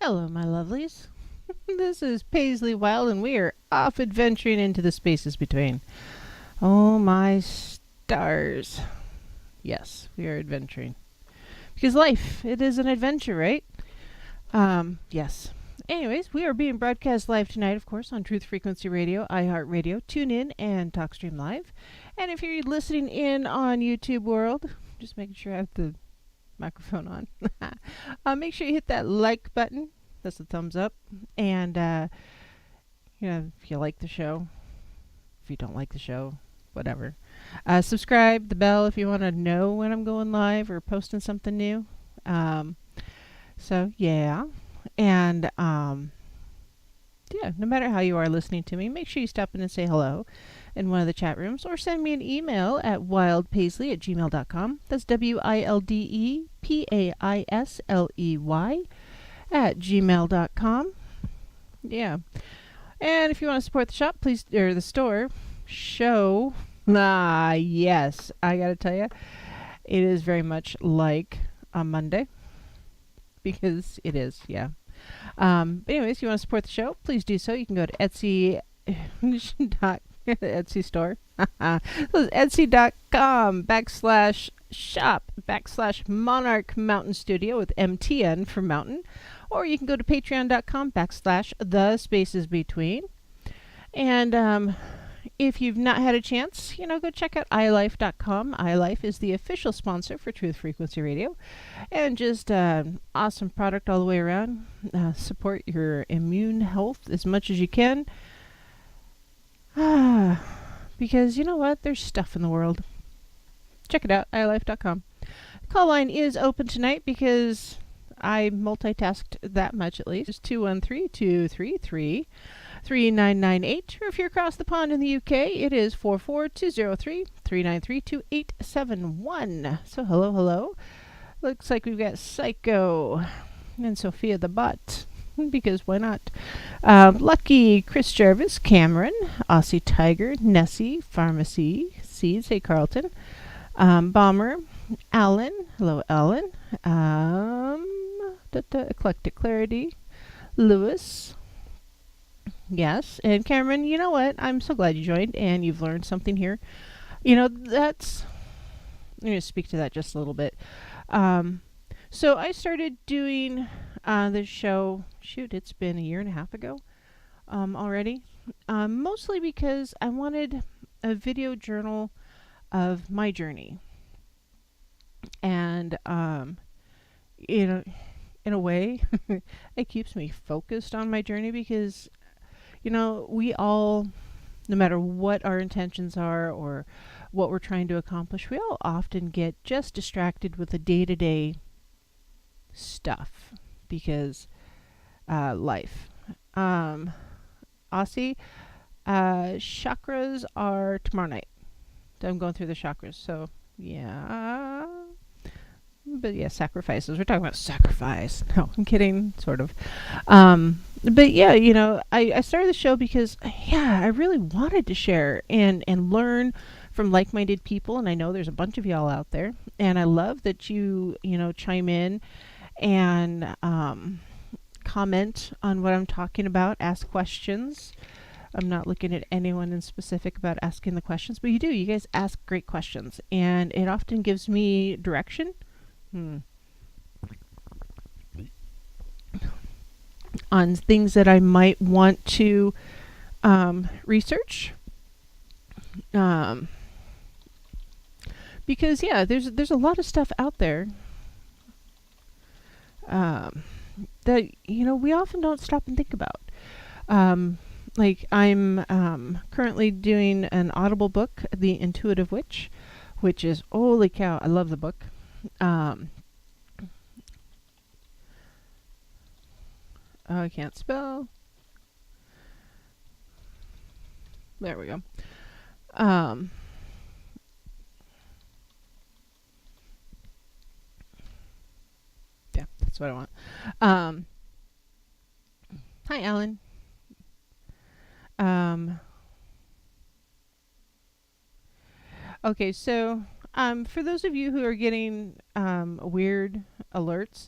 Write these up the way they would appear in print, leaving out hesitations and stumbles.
Hello, my lovelies. This is Paisley Wild, and we are off adventuring into the spaces between. Oh, my stars. Yes, we are adventuring. Because life, it is an adventure, right? Yes. Anyways, we are being broadcast live tonight, of course, on Truth Frequency Radio, iHeartRadio, TuneIn, and TalkStream Live. And if you're listening in on YouTube World, just making sure I have the microphone on. Make sure you hit that like button. That's the thumbs up. And, if you like the show, if you don't like the show, whatever. Subscribe, the bell if you want to know when I'm going live or posting something new. Yeah. And, no matter how you are listening to me, make sure you stop in and say hello in one of the chat rooms, or send me an email at wildpaisley@gmail.com. That's WILDEPAISLEY @gmail.com. Yeah. And if you want to support the shop, please, or the store, show. Yes. I got to tell you, it is very much like a Monday. Because it is, yeah. But anyways, if you want to support the show, please do so. You can go to Etsy. Etsy store. Etsy.com/shop/Monarch Mountain Studio with MTN for mountain. Or you can go to patreon.com/the spaces between. And if you've not had a chance, go check out iLife.com. iLife is the official sponsor for Truth Frequency Radio. And just awesome product all the way around. Support your immune health as much as you can. Because you know what? There's stuff in the world. Check it out, iLife.com. The call line is open tonight because I multitasked that much at least. It's 213-233-3998. Or if you're across the pond in the UK, it is 44203-393-2871. So hello. Looks like we've got Psycho and Sophia the Bot. Because why not? Lucky, Chris Jarvis, Cameron, Aussie Tiger, Nessie, Pharmacy, Seeds, hey Carlton, Bomber, Alan, hello Alan, Eclectic Clarity, Lewis, yes, and Cameron, you know what? I'm so glad you joined and you've learned something here. I'm going to speak to that just a little bit. So I started doing this show, it's been a year and a half ago already. Mostly because I wanted a video journal of my journey. And, in a way, it keeps me focused on my journey because, we all, no matter what our intentions are or what we're trying to accomplish, we all often get just distracted with the day-to-day stuff because life. Aussie, chakras are tomorrow night. I'm going through the chakras, so yeah. But yeah, sacrifices. We're talking about sacrifice. No, I'm kidding, sort of. But yeah, I started the show because, I really wanted to share and learn from like-minded people, and I know there's a bunch of y'all out there, and I love that you chime in and comment on what I'm talking about, ask questions. I'm not looking at anyone in specific about asking the questions, but you do. You guys ask great questions, and it often gives me direction on things that I might want to research. Because there's a lot of stuff out there that we often don't stop and think about. Like I'm currently doing an Audible book, The Intuitive Witch, which is holy cow, I love the book. I can't spell. There we go. Yeah, that's what I want. Hi, Alan. Okay, so for those of you who are getting weird alerts,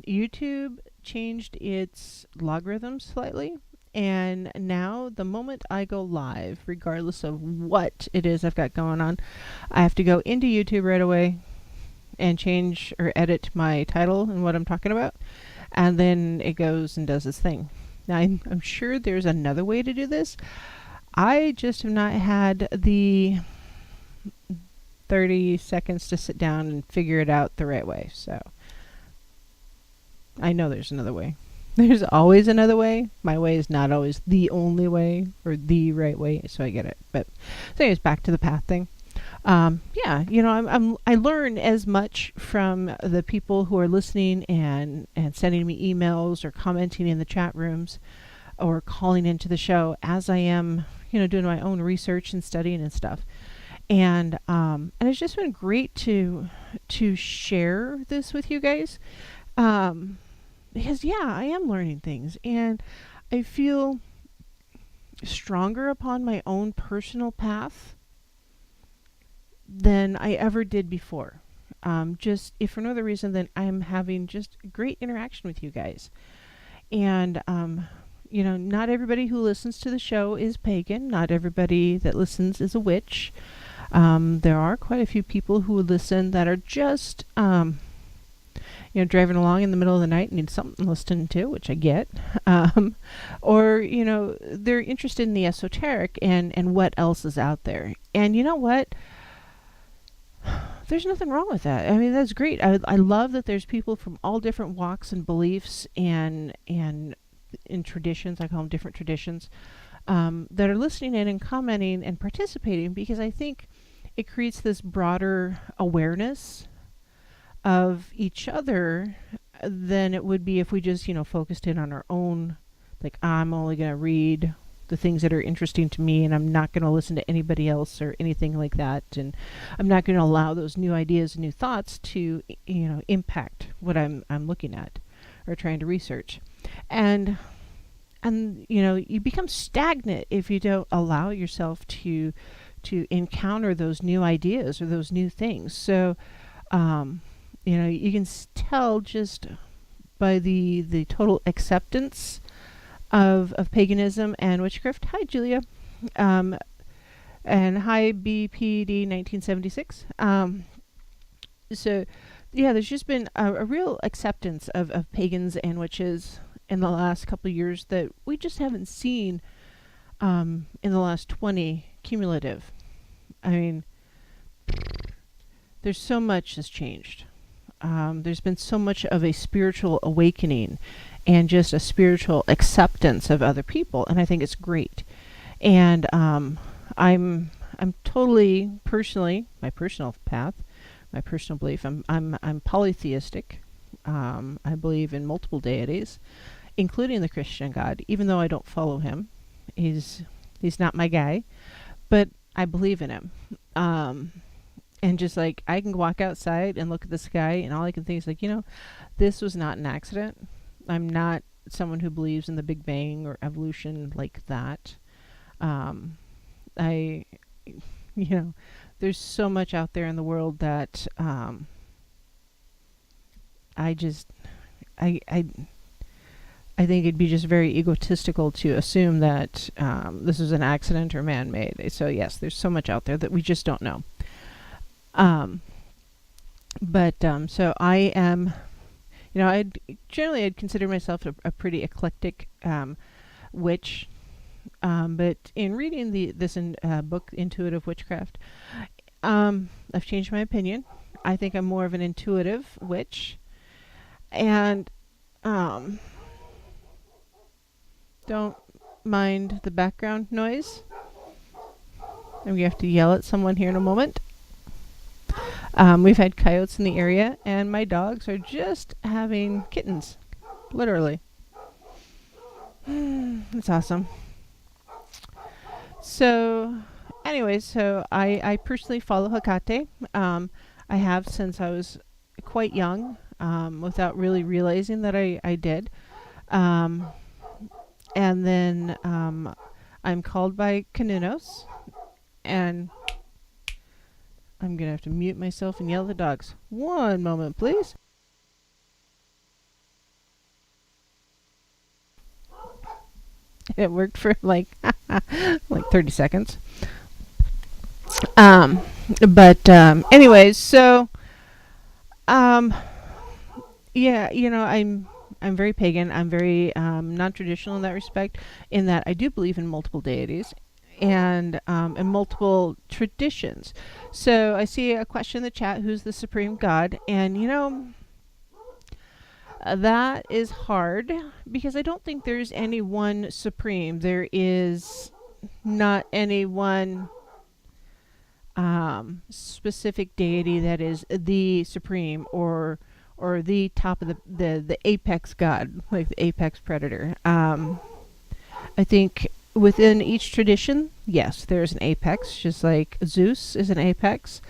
YouTube changed its logarithm slightly. And now, the moment I go live, regardless of what it is I've got going on, I have to go into YouTube right away and change or edit my title and what I'm talking about. And then it goes and does its thing. Now, I'm sure there's another way to do this. I just have not had the 30 seconds to sit down and figure it out the right way. So I know there's another way. There's always another way. My way is not always the only way or the right way, so I get it. But so anyways, back to the path thing. Yeah, you know, I learn as much from the people who are listening and sending me emails or commenting in the chat rooms or calling into the show as I am, you know, doing my own research and studying and stuff. And it's just been great to share this with you guys. Because yeah, I am learning things and I feel stronger upon my own personal path than I ever did before. Just if for no other reason than I'm having just great interaction with you guys. And you know, not everybody who listens to the show is pagan. Not everybody that listens is a witch. There are quite a few people who listen that are just you know, driving along in the middle of the night and need something listening to, which I get. Or, you know, they're interested in the esoteric and what else is out there. And you know what? There's nothing wrong with that. I mean, that's great. I love that there's people from all different walks and beliefs and in traditions, I call them different traditions, that are listening in and commenting and participating, because I think it creates this broader awareness of each other than it would be if we just, you know, focused in on our own, like, I'm only going to read the things that are interesting to me and I'm not going to listen to anybody else or anything like that, and I'm not going to allow those new ideas and new thoughts to, you know, impact what I'm looking at or trying to research. And you know, you become stagnant if you don't allow yourself to encounter those new ideas or those new things. So you know, you can tell just by the total acceptance of paganism and witchcraft. Hi, Julia. And hi, BPD 1976. So, yeah, there's just been a real acceptance of pagans and witches in the last couple of years that we just haven't seen in the last 20 cumulative. I mean, there's so much has changed. There's been so much of a spiritual awakening and just a spiritual acceptance of other people, and I think it's great. And I'm totally personally, my personal path, my personal belief, I'm polytheistic. I believe in multiple deities, including the Christian God, even though I don't follow him. He's not my guy, but I believe in him. And just like, I can walk outside and look at the sky and all I can think is like, you know, this was not an accident. I'm not someone who believes in the Big Bang or evolution like that. You know, there's so much out there in the world that I think it'd be just very egotistical to assume that this is an accident or man-made. So yes, there's so much out there that we just don't know. So I am, you know, I'd consider myself a pretty eclectic witch. But in reading this book, Intuitive Witchcraft, I've changed my opinion. I think I'm more of an intuitive witch. And don't mind the background noise. I'm going to have to yell at someone here in a moment. We've had coyotes in the area, and my dogs are just having kittens. Literally. It's awesome. So, anyways, so I personally follow Hecate. I have since I was quite young, without really realizing that I did. And then I'm called by Canunos, and I'm going to have to mute myself and yell at the dogs. One moment, please. It worked for like 30 seconds. Um, but anyways, so um, yeah, I'm very pagan. I'm very non-traditional in that respect. In that I do believe in multiple deities and multiple traditions. So I see a question in the chat: Who's the supreme god? And that is hard because I don't think there's any one supreme. There is not any one specific deity that is the supreme or the top of the apex god, like the apex predator. I think within each tradition, yes, there's an apex, just like Zeus is an apex.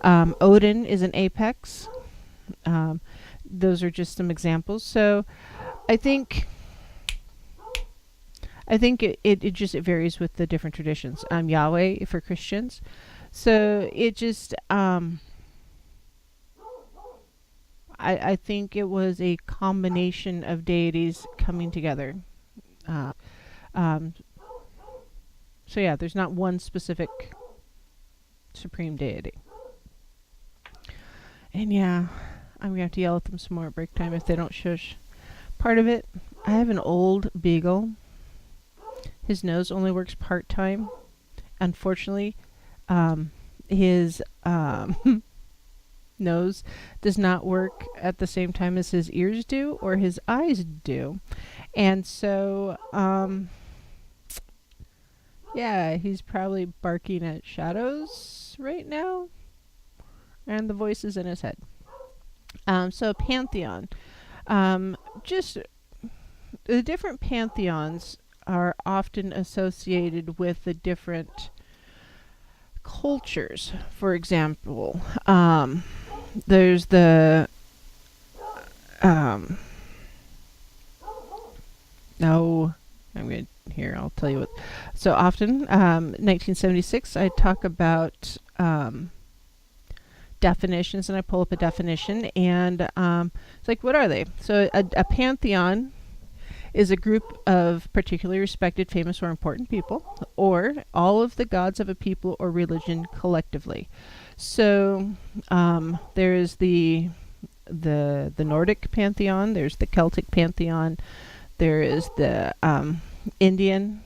Odin is an apex. Those are just some examples. So I think it just it varies with the different traditions. Yahweh for Christians. So it just I think it was a combination of deities coming together. Um, so yeah, there's not one specific supreme deity. And yeah, I'm gonna have to yell at them some more at break time if they don't shush. Part of it, I have an old beagle. His nose only works part-time. Unfortunately, his nose does not work at the same time as his ears do or his eyes do. And so, yeah, he's probably barking at shadows right now. And the voice is in his head. So pantheon. Just the different pantheons are often associated with the different cultures. For example, there's the no, I'm going to here. I'll tell you what. So often, 1976, I talk about definitions, and I pull up a definition, and it's like, what are they? So a pantheon is a group of particularly respected, famous, or important people, or all of the gods of a people or religion collectively. So there is the Nordic pantheon. There's the Celtic pantheon. There is the Indian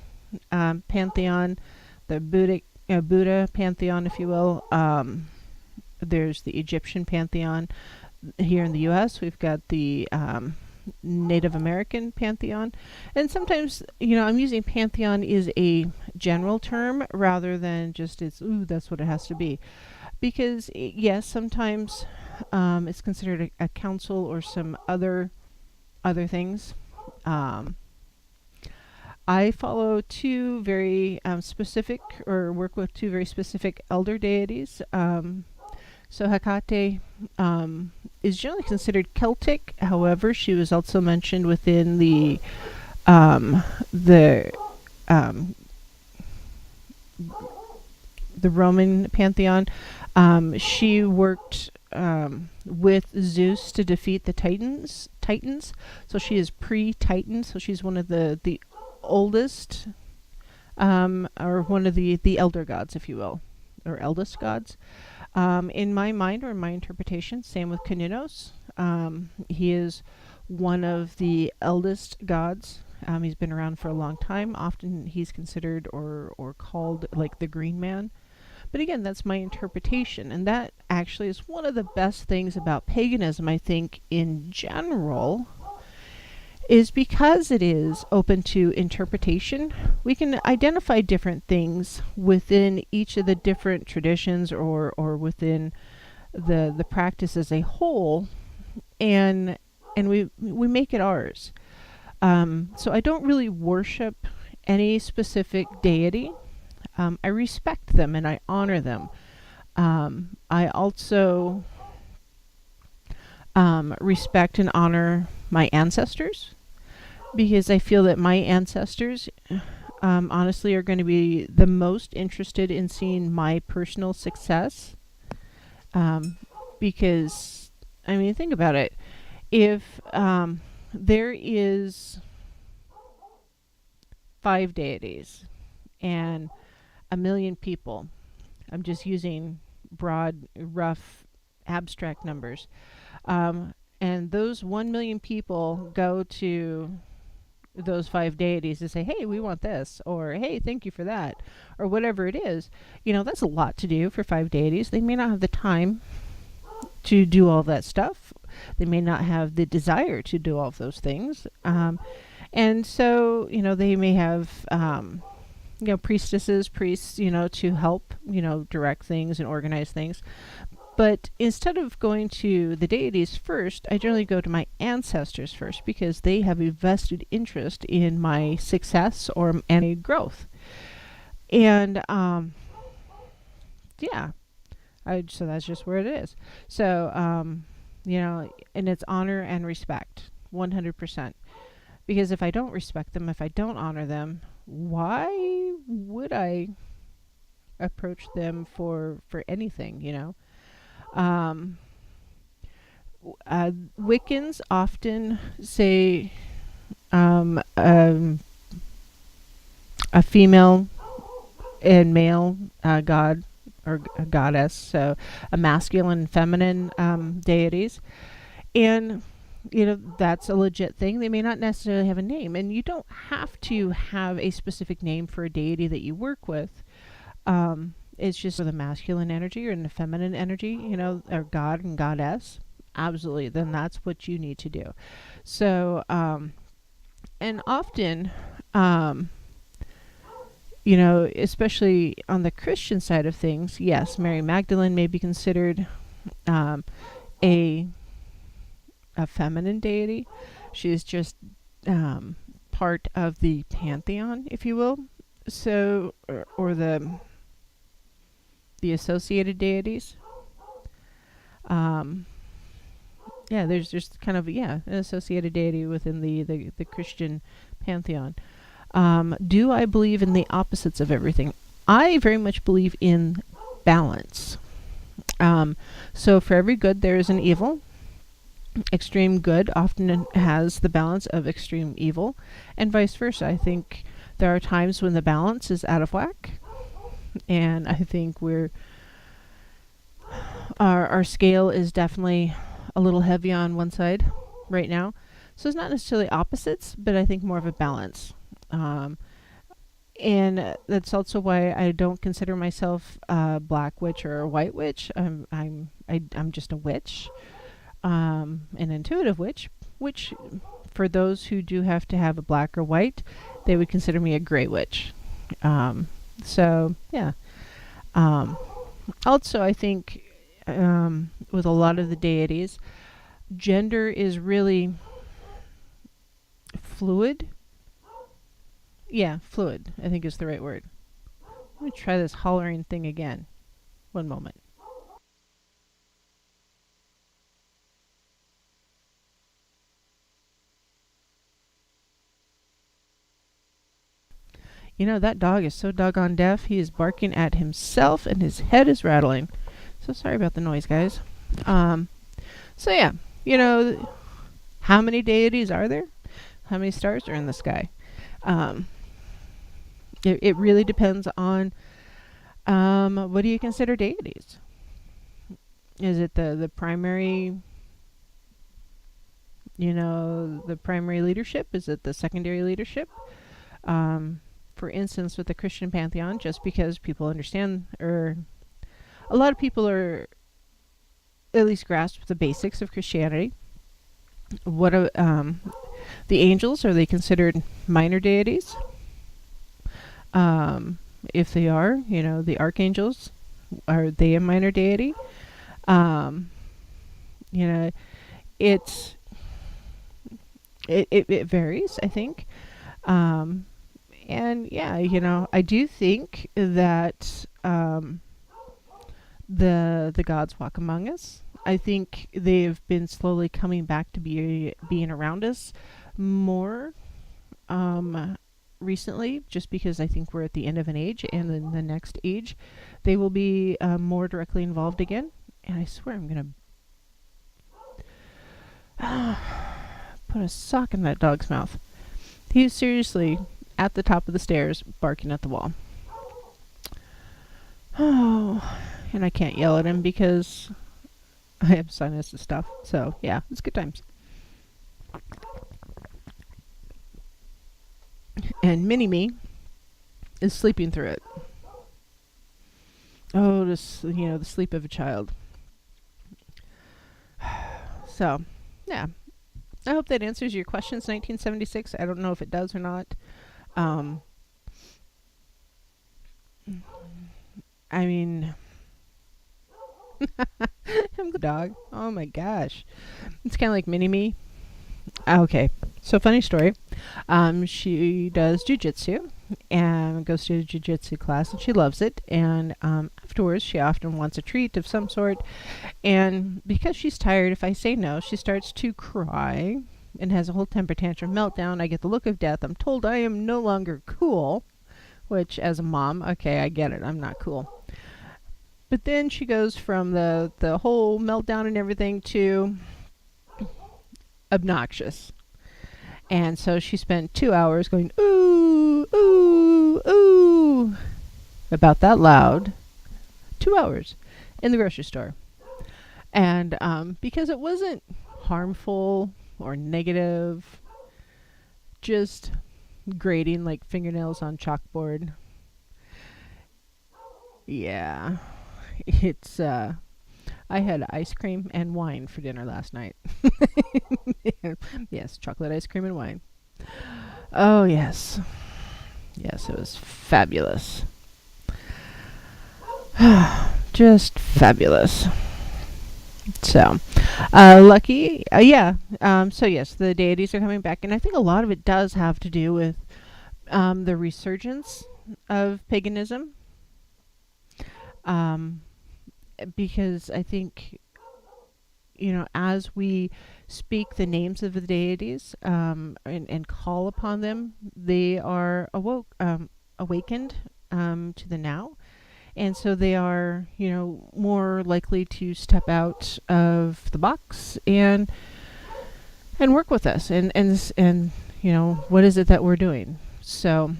pantheon, the Buddha pantheon, if you will. There's the Egyptian pantheon. Here in the U.S., we've got the Native American pantheon. And sometimes, I'm using pantheon is a general term rather than just that's what it has to be. Because, yes, sometimes it's considered a council or some other things. I follow two very specific, or work with two very specific elder deities. So Hecate is generally considered Celtic. However, she was also mentioned within the Roman pantheon. She worked with Zeus to defeat the Titans. So she is pre-Titan. So she's one of the oldest, or one of the elder gods, if you will, or eldest gods. In my mind, or in my interpretation, same with Kaninos. He is one of the eldest gods. He's been around for a long time. Often he's considered or called like the Green Man. But again, that's my interpretation. And that actually is one of the best things about paganism, I think, in general, is because it is open to interpretation. We can identify different things within each of the different traditions or within the practice as a whole, and we make it ours. So I don't really worship any specific deity. I respect them and I honor them. I also respect and honor my ancestors, because I feel that my ancestors honestly are going to be the most interested in seeing my personal success. Because, I mean, think about it. If there is 5 deities and a million people. I'm just using broad, rough, abstract numbers. And those 1 million people go to those 5 deities to say, hey, we want this, or hey, thank you for that, or whatever it is. That's a lot to do for 5 deities. They may not have the time to do all that stuff. They may not have the desire to do all of those things. And so, they may have, priestesses, priests, to help, direct things and organize things. But instead of going to the deities first, I generally go to my ancestors first, because they have a vested interest in my success or any growth. And yeah, so that's just where it is. So and it's honor and respect, 100%. Because if I don't respect them, if I don't honor them, why would I approach them for anything? Wiccans often say a female and male god or a goddess, so a masculine and feminine deities. And that's a legit thing. They may not necessarily have a name, and you don't have to have a specific name for a deity that you work with. It's just for the masculine energy or the feminine energy, or god and goddess. Absolutely. Then that's what you need to do. So, and often, especially on the Christian side of things, yes, Mary Magdalene may be considered a feminine deity. She's just part of the pantheon, if you will. So, or the associated deities. There's just kind of an associated deity within the Christian pantheon. Do I believe in the opposites of everything? I very much believe in balance. So for every good there is an evil. Extreme good often has the balance of extreme evil, and vice versa. I think there are times when the balance is out of whack, and I think our scale is definitely a little heavy on one side right now. So it's not necessarily opposites, but I think more of a balance. And that's also why I don't consider myself a black witch or a white witch. I'm just a witch, an intuitive witch, which for those who do have to have a black or white, they would consider me a gray witch. So yeah. Also, I think with a lot of the deities, gender is really fluid. Yeah, fluid, I think is the right word. Let me try this hollering thing again. One moment. That dog is so doggone deaf. He is barking at himself and his head is rattling. So sorry about the noise, guys. So yeah, how many deities are there? How many stars are in the sky? It really depends on what do you consider deities? Is it the primary, the primary leadership? Is it the secondary leadership? For instance, with the Christian pantheon, just because people understand, or a lot of people are at least grasp the basics of Christianity. What are the angels? Are they considered minor deities? If they are, the archangels, are they a minor deity? It varies, I think. And yeah, I do think that the gods walk among us. I think they've been slowly coming back to being around us more recently, just because I think we're at the end of an age, and in the next age they will be more directly involved again. And I swear I'm gonna put a sock in that dog's mouth. He seriously at the top of the stairs, barking at the wall. Oh, and I can't yell at him because I have sinus and stuff. So, yeah, it's good times. And Mini-Me is sleeping through it. Oh, the sleep of a child. So, yeah. I hope that answers your questions, 1976. I don't know if it does or not. I mean, I'm the dog. Oh my gosh. It's kind of like Mini-Me. Okay, so funny story. She does jujitsu and goes to a jujitsu class, and she loves it. And afterwards, she often wants a treat of some sort. And because she's tired, if I say no, she starts to cry and has a whole temper tantrum meltdown. I get the look of death. I'm told I am no longer cool, which as a mom, okay, I get it. I'm not cool. But then she goes from the whole meltdown and everything to obnoxious. And so she spent 2 hours going, ooh, ooh, ooh, about that loud. 2 hours in the grocery store. And because it wasn't harmful or negative, just grating like fingernails on chalkboard. Yeah. It's I had ice cream and wine for dinner last night. Yes, chocolate ice cream and wine. Oh yes. Yes, it was fabulous. Just fabulous. So, lucky, yeah. So yes, the deities are coming back, and I think a lot of it does have to do with the resurgence of paganism. Because I think, as we speak the names of the deities and call upon them, they are awakened to the now. And so they are, more likely to step out of the box and work with us. And what is it that we're doing? So,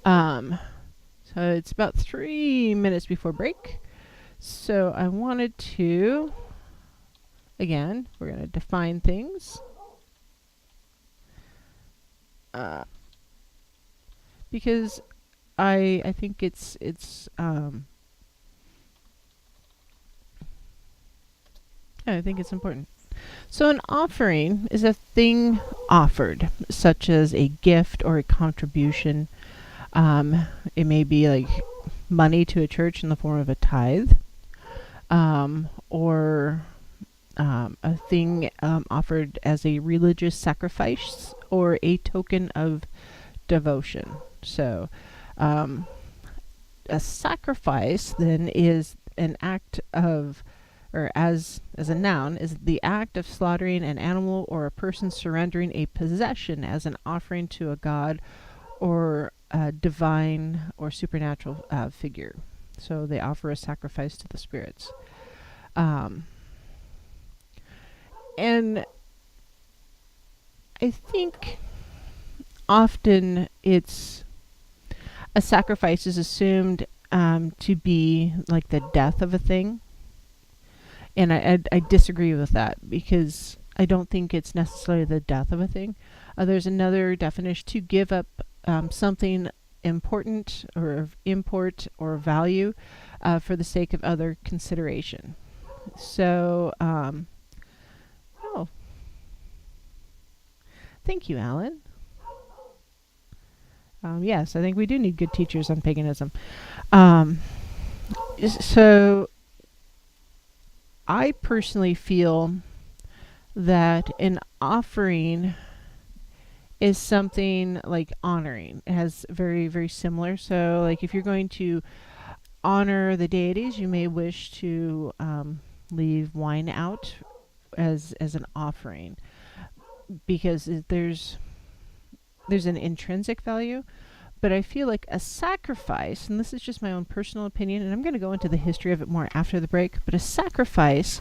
so it's about 3 minutes before break. So I wanted to, again, we're going to define things. Because I think it's I think it's important. So an offering is a thing offered, such as a gift or a contribution. It may be like money to a church in the form of a tithe, or a thing offered as a religious sacrifice or a token of devotion. So a sacrifice then is an act of, or as a noun, is the act of slaughtering an animal or a person surrendering a possession as an offering to a god or a divine or supernatural figure. So they offer a sacrifice to the spirits. And I think often a sacrifice is assumed to be like the death of a thing. And I disagree with that, because I don't think it's necessarily the death of a thing. There's another definition: to give up something important or of import or value for the sake of other consideration. So, thank you, Alan. Yes, I think we do need good teachers on paganism. So, I personally feel that an offering is something like honoring. It has very, very similar. So, like, if you're going to honor the deities, you may wish to leave wine out as an offering, because there's an intrinsic value. But I feel like a sacrifice, and this is just my own personal opinion, and I'm going to go into the history of it more after the break, but a sacrifice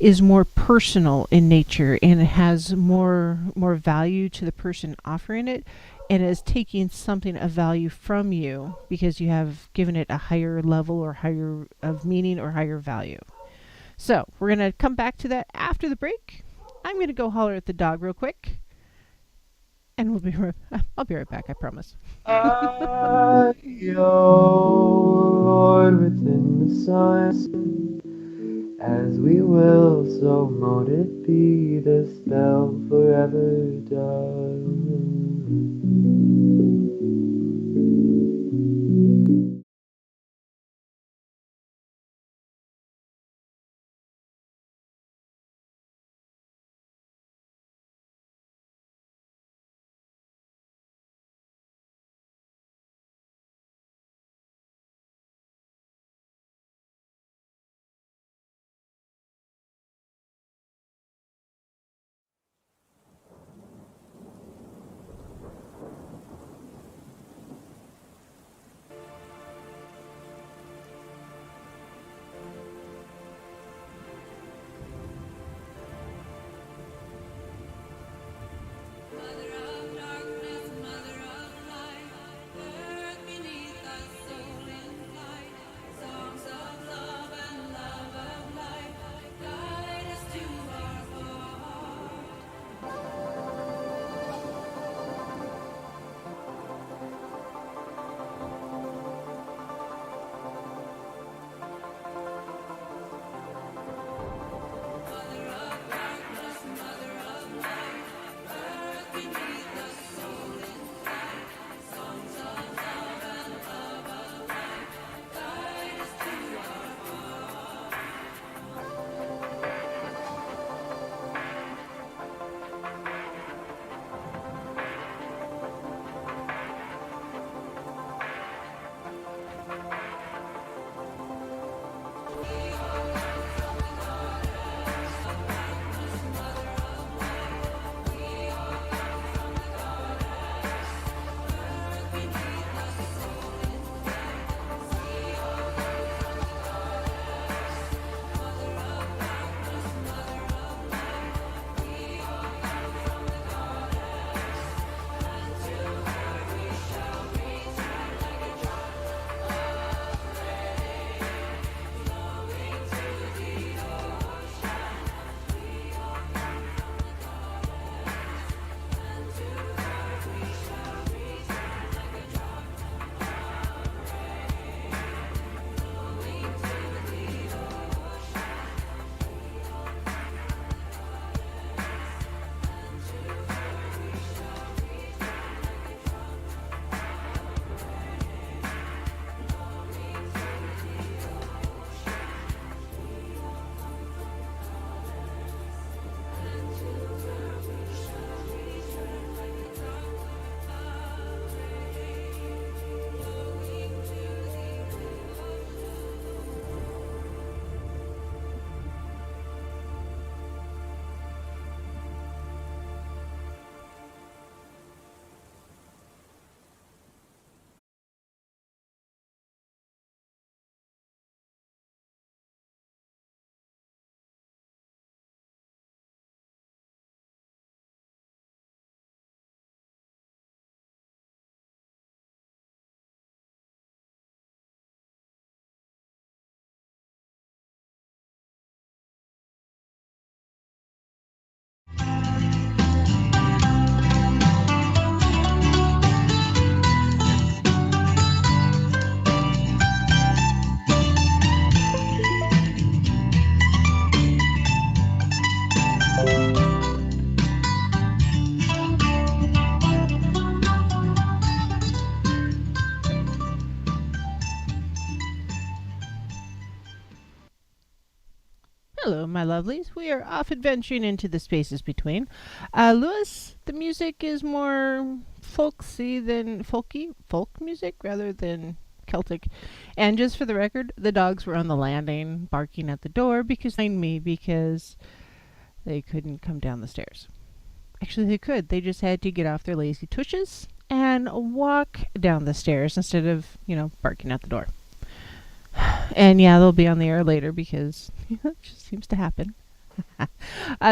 is more personal in nature, and it has more value to the person offering it, and is taking something of value from you because you have given it a higher level or higher of meaning or higher value. So we're going to come back to that after the break. I'm going to go holler at the dog real quick, and I'll be right back, I promise. O Lord, within the sun, as we will, so mote it be, the spell forever done. Hello, my lovelies. We are off adventuring into the spaces between. Lewis, the music is more folk music rather than Celtic. And just for the record, the dogs were on the landing barking at the door because they couldn't come down the stairs. Actually, they could. They just had to get off their lazy tushes and walk down the stairs instead of, barking at the door. And yeah, they'll be on the air later because it just seems to happen.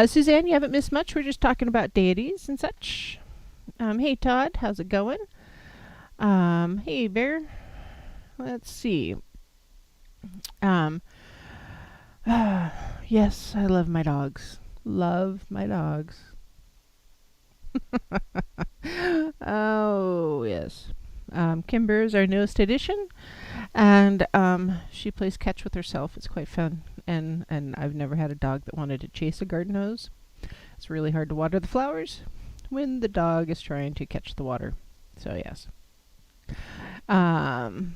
Suzanne, you haven't missed much. We're just talking about deities and such. Hey Todd, how's it going? Hey Bear. Let's see. Um, yes, I love my dogs. Love my dogs. Oh yes. Kimber is our newest addition, and she plays catch with herself. It's quite fun, and I've never had a dog that wanted to chase a garden hose. It's really hard to water the flowers when the dog is trying to catch the water. So yes. Um,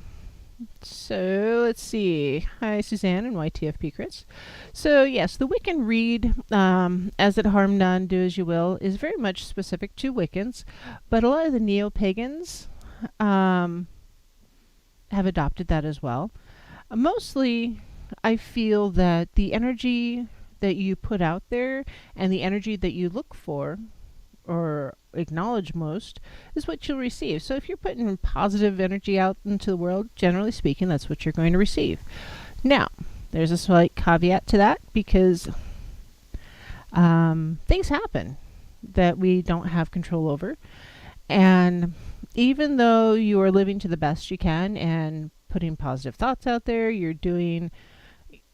so let's see. Hi, Suzanne and YTFP Chris. So yes, the Wiccan read, as it harm none, do as you will, is very much specific to Wiccans, but a lot of the neo-pagans um, have adopted that as well. Mostly, I feel that the energy that you put out there and the energy that you look for or acknowledge most is what you'll receive. So if you're putting positive energy out into the world, generally speaking, that's what you're going to receive. Now, there's a slight caveat to that because things happen that we don't have control over. And even though you are living to the best you can and putting positive thoughts out there, you're doing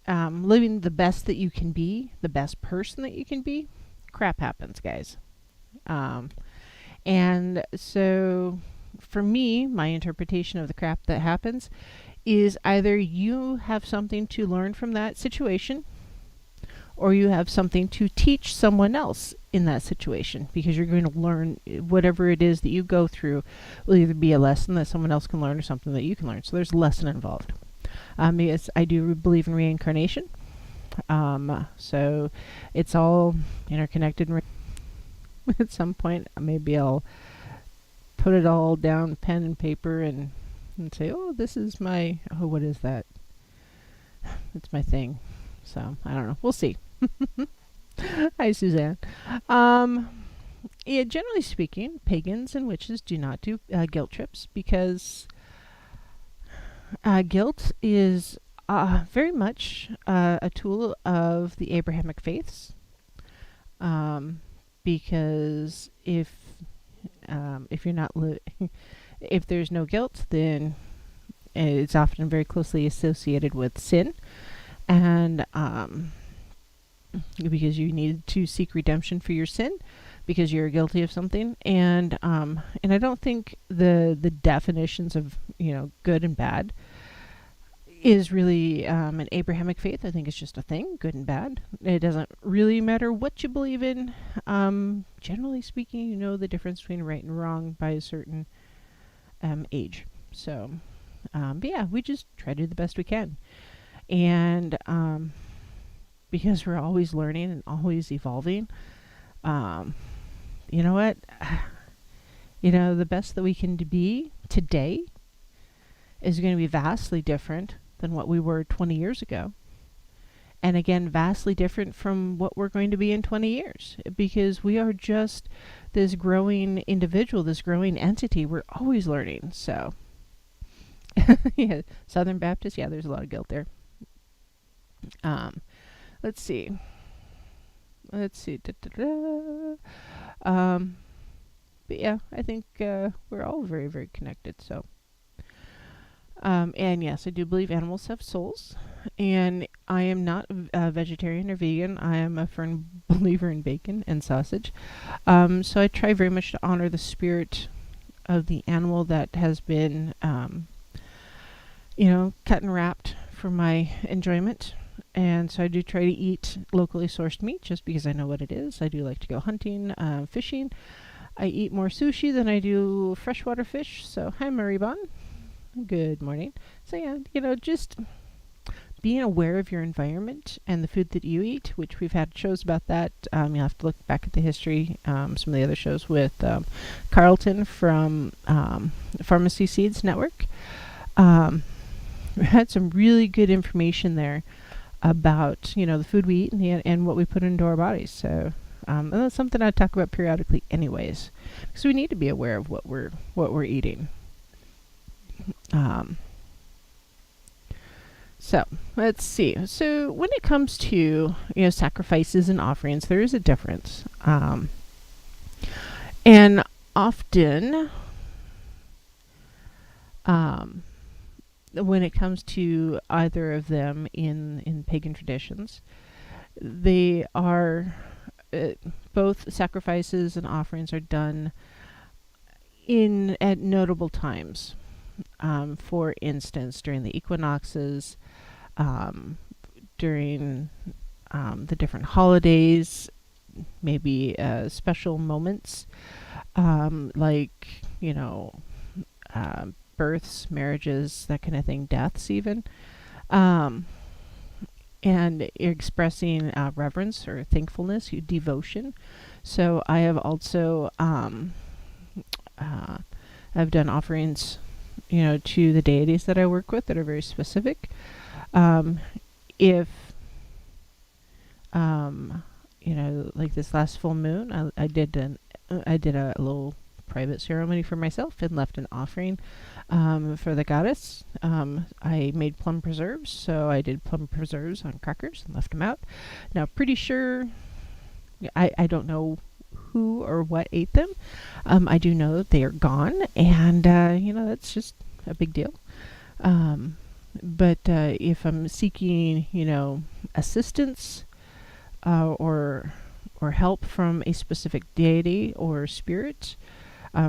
living the best that you can be, the best person that you can be, crap happens, guys. And so for me, my interpretation of the crap that happens is either you have something to learn from that situation or you have something to teach someone else in that situation, because you're going to learn whatever it is that you go through will either be a lesson that someone else can learn or something that you can learn. So there's a lesson involved. Yes, I do believe in reincarnation. So it's all interconnected. At some point, maybe I'll put it all down, pen and paper, and say, oh, this is my, oh, what is that? It's my thing. So, I don't know. We'll see. Hi, Suzanne. Yeah, generally speaking, pagans and witches do not do guilt trips because guilt is very much a tool of the Abrahamic faiths. Because if you're not if there's no guilt, then it's often very closely associated with sin, and because you need to seek redemption for your sin because you're guilty of something, and I don't think the definitions of good and bad is really an Abrahamic faith. I think it's just a thing, good and bad. It doesn't really matter what you believe in. Generally speaking, you know the difference between right and wrong by a certain age. So, but yeah, we just try to do the best we can. And because we're always learning and always evolving, you know what? The best that we can be today is going to be vastly different than what we were 20 years ago. And again, vastly different from what we're going to be in 20 years. Because we are just this growing individual, this growing entity. We're always learning. So, yeah, Southern Baptist, yeah, there's a lot of guilt there. Let's see. But yeah, I think we're all very, very connected. So. And yes, I do believe animals have souls. And I am not a vegetarian or vegan. I am a firm believer in bacon and sausage. So I try very much to honor the spirit of the animal that has been, cut and wrapped for my enjoyment. And so I do try to eat locally sourced meat just because I know what it is. I do like to go hunting, fishing. I eat more sushi than I do freshwater fish. So hi, Maribon. Good morning. So yeah, just being aware of your environment and the food that you eat, which we've had shows about that. You'll have to look back at the history, some of the other shows with Carlton from Pharmacy Seeds Network. We had some really good information there about the food we eat and what we put into our bodies. So and that's something I talk about periodically, anyways, because we need to be aware of what we're eating. So let's see. So when it comes to sacrifices and offerings, there is a difference. And often, when it comes to either of them in pagan traditions, they are both sacrifices and offerings are done in at notable times. For instance, during the equinoxes, during the different holidays, maybe special moments, like, births, marriages, that kind of thing, deaths even. Um, and expressing reverence or thankfulness, devotion. So I have also I've done offerings, to the deities that I work with that are very specific. If like this last full moon, I did a little private ceremony for myself and left an offering for the goddess. I made plum preserves, so I did plum preserves on crackers and left them out. Now, pretty sure, I don't know who or what ate them. I do know that they are gone, and that's just a big deal. But if I'm seeking, assistance or help from a specific deity or spirit,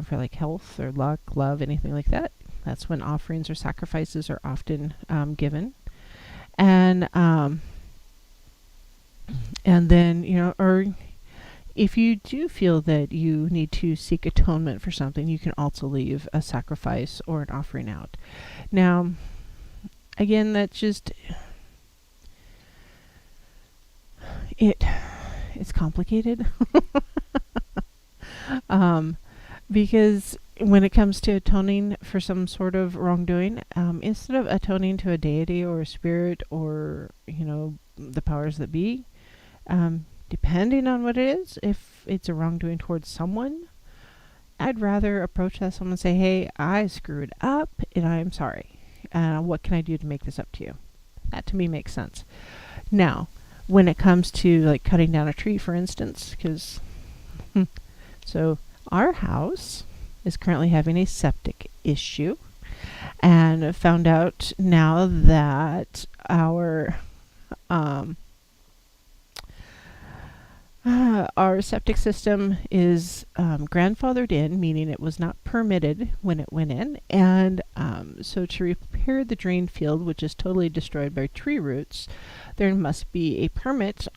for like health or luck, love, anything like that, that's when offerings or sacrifices are often given. And then, or if you do feel that you need to seek atonement for something, you can also leave a sacrifice or an offering out. Now, again, that's just it's complicated. Because when it comes to atoning for some sort of wrongdoing, instead of atoning to a deity or a spirit or, the powers that be, depending on what it is, if it's a wrongdoing towards someone, I'd rather approach that someone and say, hey, I screwed up and I'm sorry. What can I do to make this up to you? That to me makes sense. Now, when it comes to like cutting down a tree, for instance, because so our house is currently having a septic issue, and found out now that our septic system is grandfathered in, meaning it was not permitted when it went in. And so to repair the drain field, which is totally destroyed by tree roots, there must be a permit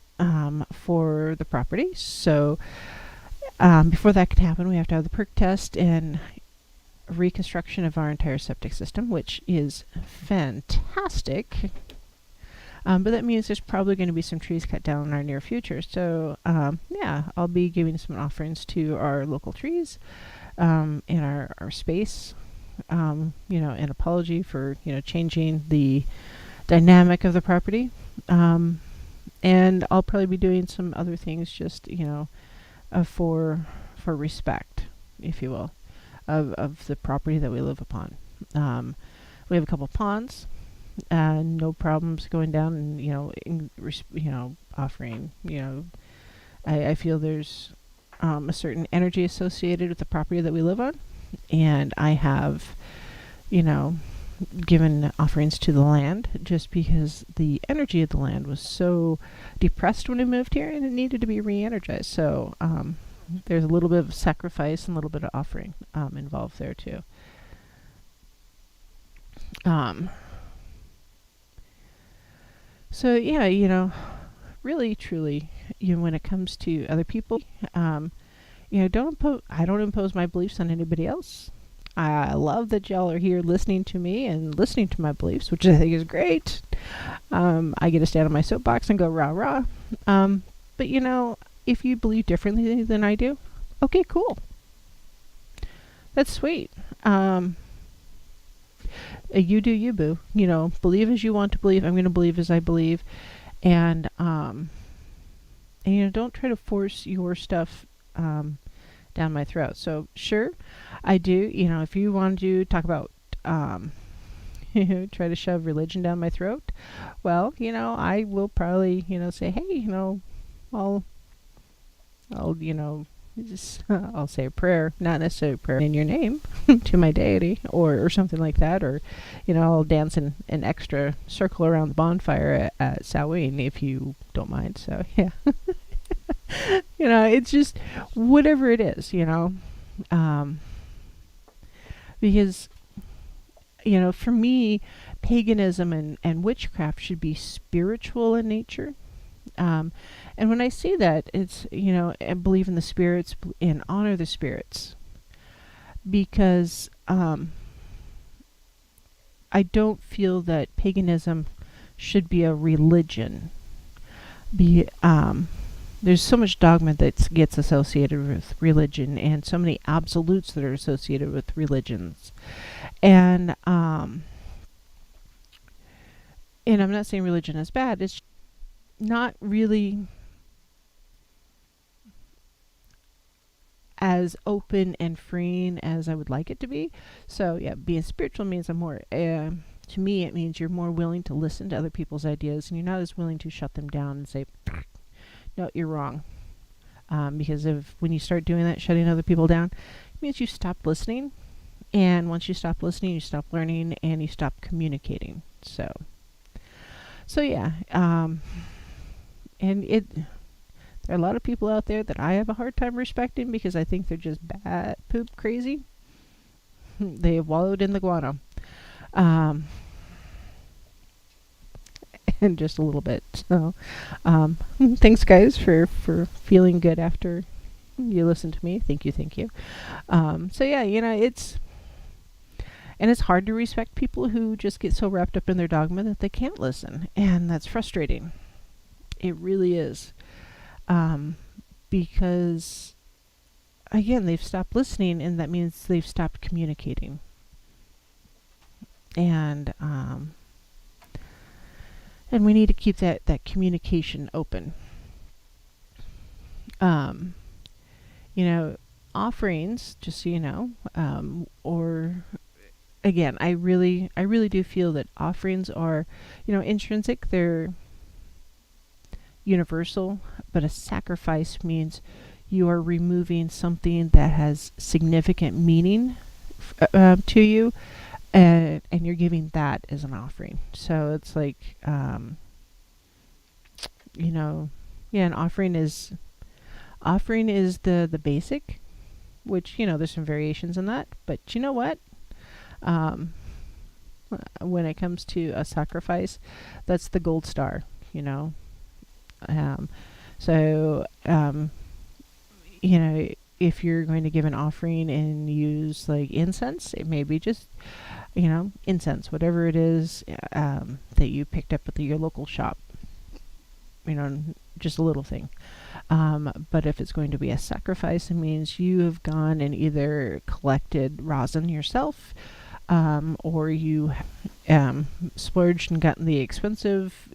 for the property. So before that can happen, we have to have the perk test and reconstruction of our entire septic system, which is fantastic. But that means there's probably going to be some trees cut down in our near future. So, I'll be giving some offerings to our local trees in our space. An apology for, changing the dynamic of the property. And I'll probably be doing some other things just, for respect, if you will, of the property that we live upon. We have a couple ponds. No problems going down and offering. I feel there's a certain energy associated with the property that we live on, and I have given offerings to the land just because the energy of the land was so depressed when we moved here and it needed to be re-energized. So there's a little bit of sacrifice and a little bit of offering involved there too. So really, truly, when it comes to other people, I don't impose my beliefs on anybody else. I love that y'all are here listening to me and listening to my beliefs, which I think is great. I get to stand on my soapbox and go rah rah. But if you believe differently than I do, okay, cool. That's sweet. You do you, boo. Believe as you want to believe. I'm going to believe as I believe. And don't try to force your stuff down my throat. So, sure, I do. If you want to talk about try to shove religion down my throat, well, I will probably, say, hey, I'll just I'll say a prayer, not necessarily a prayer in your name, to my deity, or something like that, or I'll dance in an extra circle around the bonfire at Samhain if you don't mind. So yeah, it's just whatever it is, because for me, paganism and witchcraft should be spiritual in nature. And when I say that, it's, I believe in the spirits and honor the spirits, because I don't feel that paganism should be a religion. There's so much dogma that gets associated with religion, and so many absolutes that are associated with religions. And I'm not saying religion is bad. It's not really as open and freeing as I would like it to be. So yeah, being spiritual means I'm more, to me, it means you're more willing to listen to other people's ideas, and you're not as willing to shut them down and say, no, you're wrong. Because when you start doing that, shutting other people down, it means you stop listening. And once you stop listening, you stop learning, and you stop communicating. So yeah, and there are a lot of people out there that I have a hard time respecting, because I think they're just bad poop crazy. They have wallowed in the guano. And just a little bit. So, thanks guys for feeling good after you listen to me. Thank you. So yeah, it's hard to respect people who just get so wrapped up in their dogma that they can't listen, and that's frustrating. It really is, because again, they've stopped listening, and that means they've stopped communicating. And we need to keep that communication open. Offerings, just so you know, or again, I really do feel that offerings are, intrinsic. They're universal, but a sacrifice means you are removing something that has significant meaning to you, and you're giving that as an offering. So it's like, an offering is the basic, which, there's some variations in that, but you know what? When it comes to a sacrifice, that's the gold star, if you're going to give an offering and use like incense, it may be just, incense, whatever it is, that you picked up at your local shop, just a little thing. But if it's going to be a sacrifice, it means you have gone and either collected rosin yourself, or you splurged and gotten the expensive,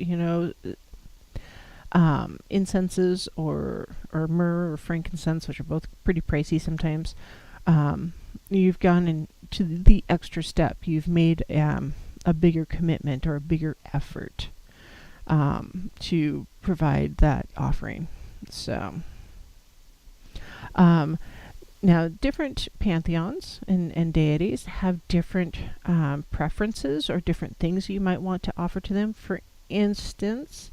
incenses, or myrrh or frankincense, which are both pretty pricey sometimes. You've gone into the extra step. You've made a bigger commitment or a bigger effort to provide that offering. So now, different pantheons and deities have different preferences or different things you might want to offer to them. For instance,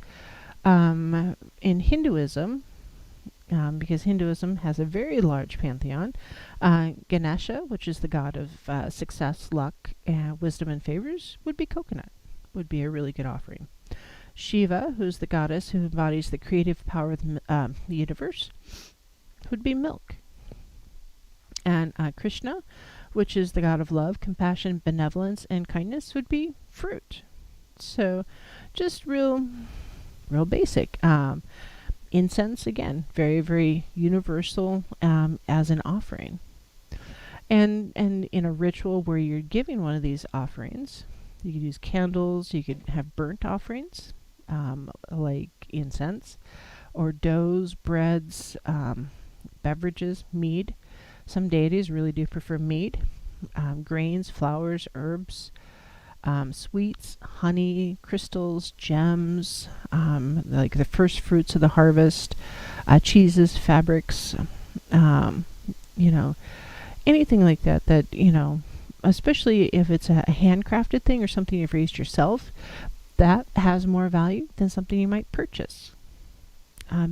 in Hinduism, because Hinduism has a very large pantheon, Ganesha, which is the god of success, luck, wisdom, and favors, would be coconut, would be a really good offering. Shiva, who's the goddess who embodies the creative power of the universe, would be milk. And Krishna, which is the god of love, compassion, benevolence, and kindness, would be fruit. So just real basic. Incense, again, very, very universal as an offering. And in a ritual where you're giving one of these offerings, you could use candles, you could have burnt offerings, like incense, or doughs, breads, beverages, mead. Some deities really do prefer mead, grains, flowers, herbs, sweets, honey, crystals, gems, like the first fruits of the harvest, cheeses, fabrics, um, you know, anything like that, especially if it's a handcrafted thing or something you've raised yourself, that has more value than something you might purchase.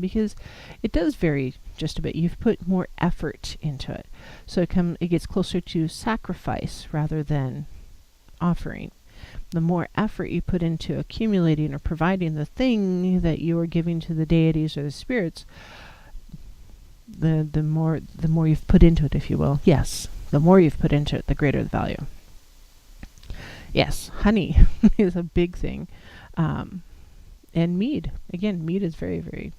Because it does vary just a bit. You've put more effort into it. So it gets closer to sacrifice rather than offering. The more effort you put into accumulating or providing the thing that you are giving to the deities or the spirits, the more you've put into it, if you will. Yes, the more you've put into it, the greater the value. Yes, honey is a big thing. And mead. Again, mead is very, very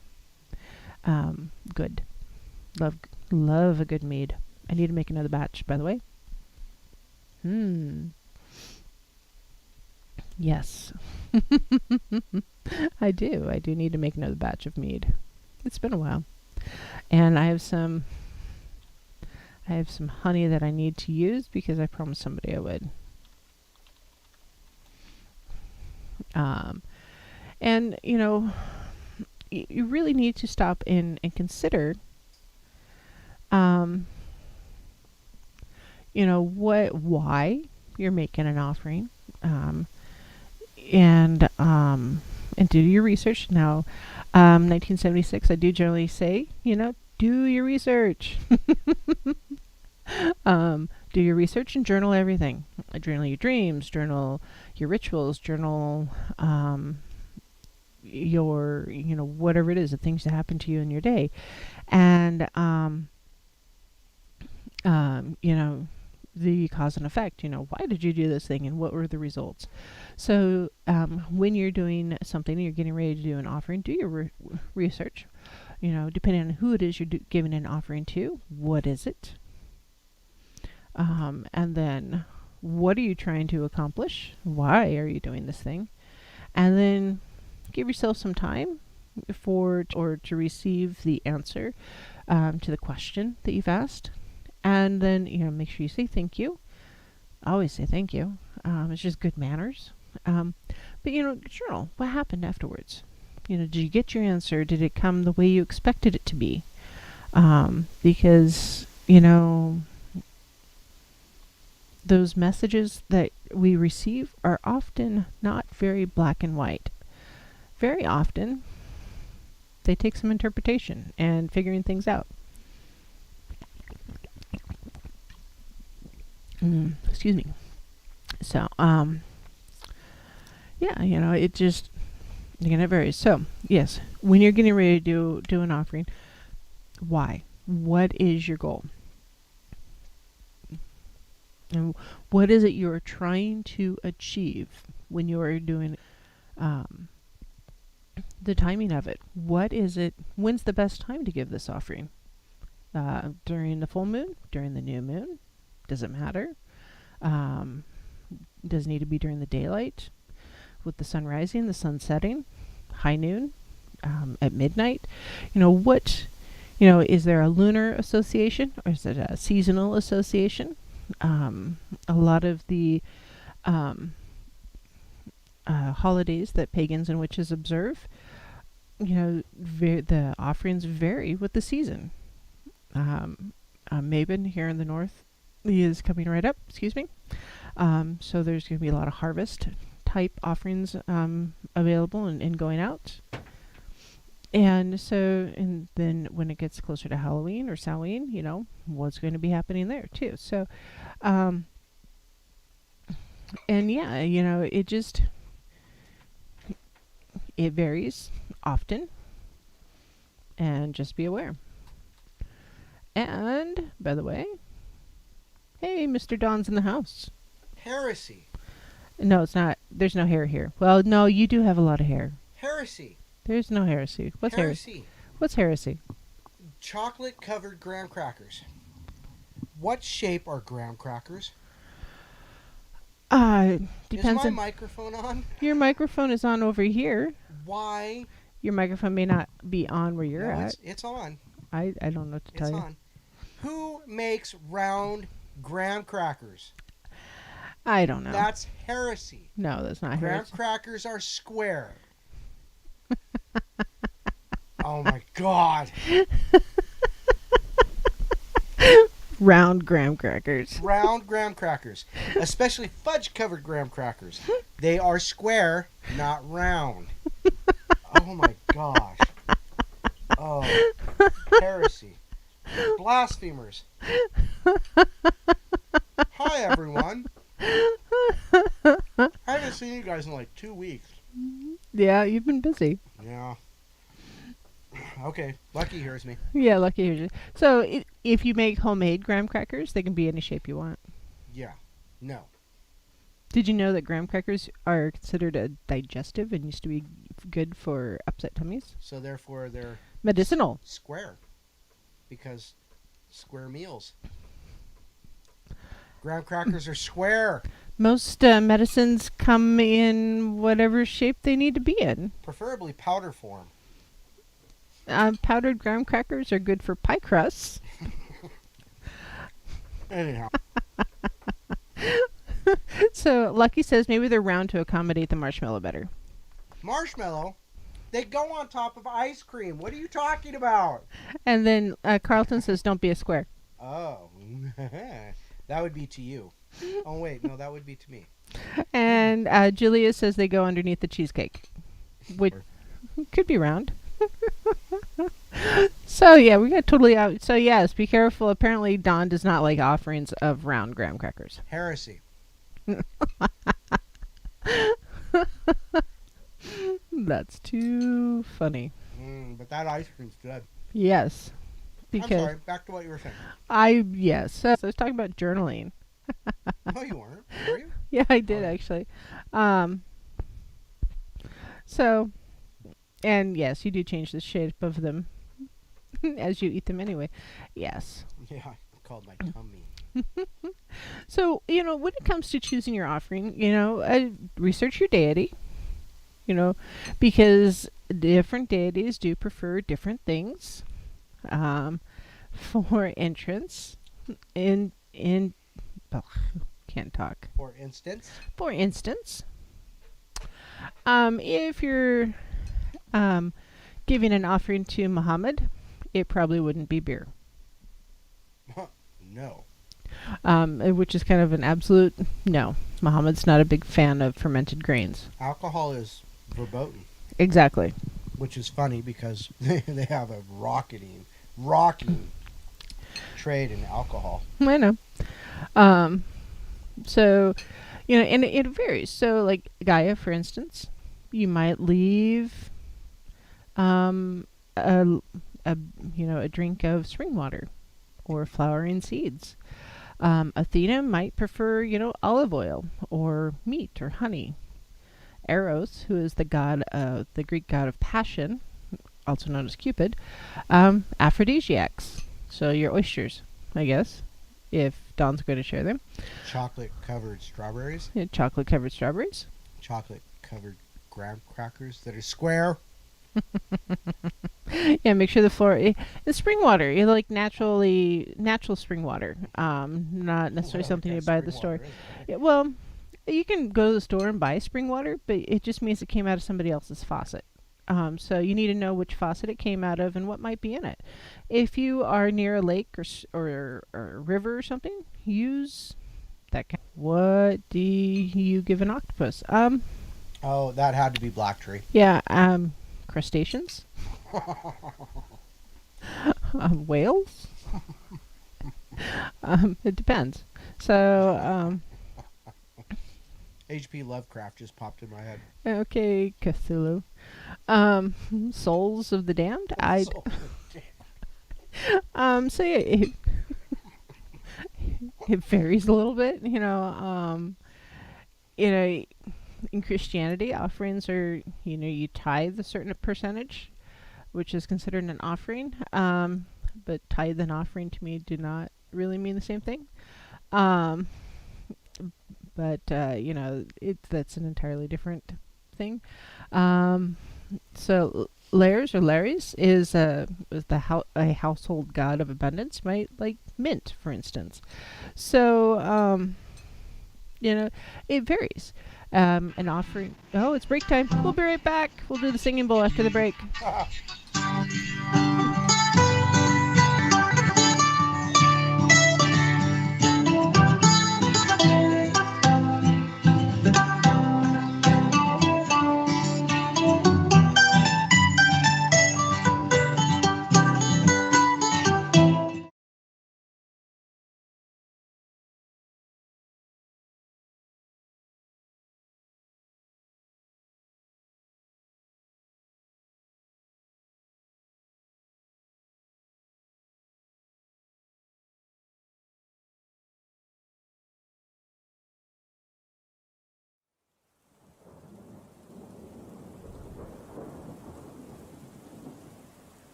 good. Love a good mead. I need to make another batch, by the way. Yes. I do need to make another batch of mead. It's been a while. And I have some honey that I need to use because I promised somebody I would. And you really need to stop and consider why you're making an offering, and do your research. Now, 1976, I do generally say, do your research. Do your research and journal everything. Journal your dreams, journal your rituals, journal your, whatever it is, the things that happen to you in your day. And, the cause and effect, why did you do this thing and what were the results? So when you're doing something, you're getting ready to do an offering, do your research, depending on who it is you're giving an offering to, what is it? And then what are you trying to accomplish? Why are you doing this thing? And then give yourself some time to receive the answer to the question that you've asked. And then, make sure you say thank you. Always say thank you. It's just good manners. But, journal. What happened afterwards? Did you get your answer? Did it come the way you expected it to be? Because, those messages that we receive are often not very black and white. Very often, they take some interpretation and figuring things out. Excuse me. So, it just, again, it varies. So, yes, when you're getting ready to do an offering, why? What is your goal? And what is it you're trying to achieve when you are doing the timing of it? What is it? When's the best time to give this offering? During the full moon? During the new moon? Does it matter? Does it need to be during the daylight? With the sun rising, the sun setting? High noon? At midnight? Is there a lunar association? Or is it a seasonal association? A lot of the holidays that pagans and witches observe, the offerings vary with the season. Mabon here in the north is coming right up, excuse me. So there's going to be a lot of harvest type offerings available and going out. And then when it gets closer to Halloween or Samhain, what's going to be happening there too. So, it varies often, and just be aware. And, by the way, hey, Mr. Don's in the house. Heresy. No, it's not. There's no hair here. Well, no, you do have a lot of hair. Heresy. There's no heresy. What's heresy? What's heresy? Chocolate-covered graham crackers. What shape are graham crackers? Depends. Is my microphone on? Your microphone is on over here. Why? Your microphone may not be on where you're at. It's on. I don't know what to tell you. It's on. Who makes round graham crackers? I don't know. That's heresy. No, that's not graham heresy. Graham crackers are square. Oh my God. Round graham crackers. Round graham crackers, especially fudge-covered graham crackers. They are square, not round. Oh my gosh. Oh, heresy. Blasphemers. Hi, everyone. I haven't seen you guys in like 2 weeks. Yeah, you've been busy. Yeah. Okay, Lucky hears me. Yeah, lucky hears you. So if you make homemade graham crackers, they can be any shape you want. Yeah. No. Did you know that graham crackers are considered a digestive and used to be good for upset tummies? So therefore, they're Medicinal. square. Because square meals. Graham crackers are square. Most medicines come in whatever shape they need to be in. Preferably powder form. Powdered graham crackers are good for pie crusts. Anyhow. So Lucky says maybe they're round to accommodate the marshmallow better. Marshmallow? They go on top of ice cream. What are you talking about? And then Carlton says don't be a square. Oh. That would be to you. Oh, wait. No, that would be to me. And Julia says they go underneath the cheesecake. Which could be round. So yeah, we got totally out. So yes, be careful. Apparently Don does not like offerings of round graham crackers. Heresy. That's too funny. But that ice cream's good. Yes. I'm sorry. Back to what you were saying. Yes. So I was talking about journaling. No, you weren't. Were you? Yeah, I did actually. So, and yes, you do change the shape of them as you eat them anyway. Yes. Yeah, I called my tummy. So, when it comes to choosing your offering, research your deity, because different deities do prefer different things. For entrance, can't talk. For instance, if you're giving an offering to Muhammad, it probably wouldn't be beer. no. Which is kind of an absolute no. Muhammad's not a big fan of fermented grains. Alcohol is verboten. Exactly. Which is funny because they have a rocking trade in alcohol. I know. So, and it varies. So, like Gaia, for instance, you might leave a drink of spring water or flowering seeds. Athena might prefer, olive oil or meat or honey. Eros, who is the Greek god of passion, also known as Cupid, aphrodisiacs. So your oysters, I guess, if Don's going to share them. Chocolate-covered strawberries. Yeah, chocolate-covered strawberries. Chocolate-covered graham crackers that are square. Yeah, make sure the floor the spring water, like natural spring water, not necessarily something you buy at the store. Yeah, well, you can go to the store and buy spring water, but it just means it came out of somebody else's faucet. So you need to know which faucet it came out of and what might be in it. If you are near a lake or a river or something, use that. What do you give an octopus? Oh, that had to be black tree. Yeah, crustaceans. Whales. It depends. So, H.P. Lovecraft just popped in my head. Okay, Cthulhu. Souls of the Damned. So yeah, it varies a little bit. In Christianity, offerings are, you tithe a certain percentage, which is considered an offering. But tithe and offering to me do not really mean the same thing. But that's an entirely different thing. So Lares or Lares is a household god of abundance, right? Like mint, for instance. So it varies. An offering. Oh, it's break time. We'll be right back. We'll do the singing bowl after the break.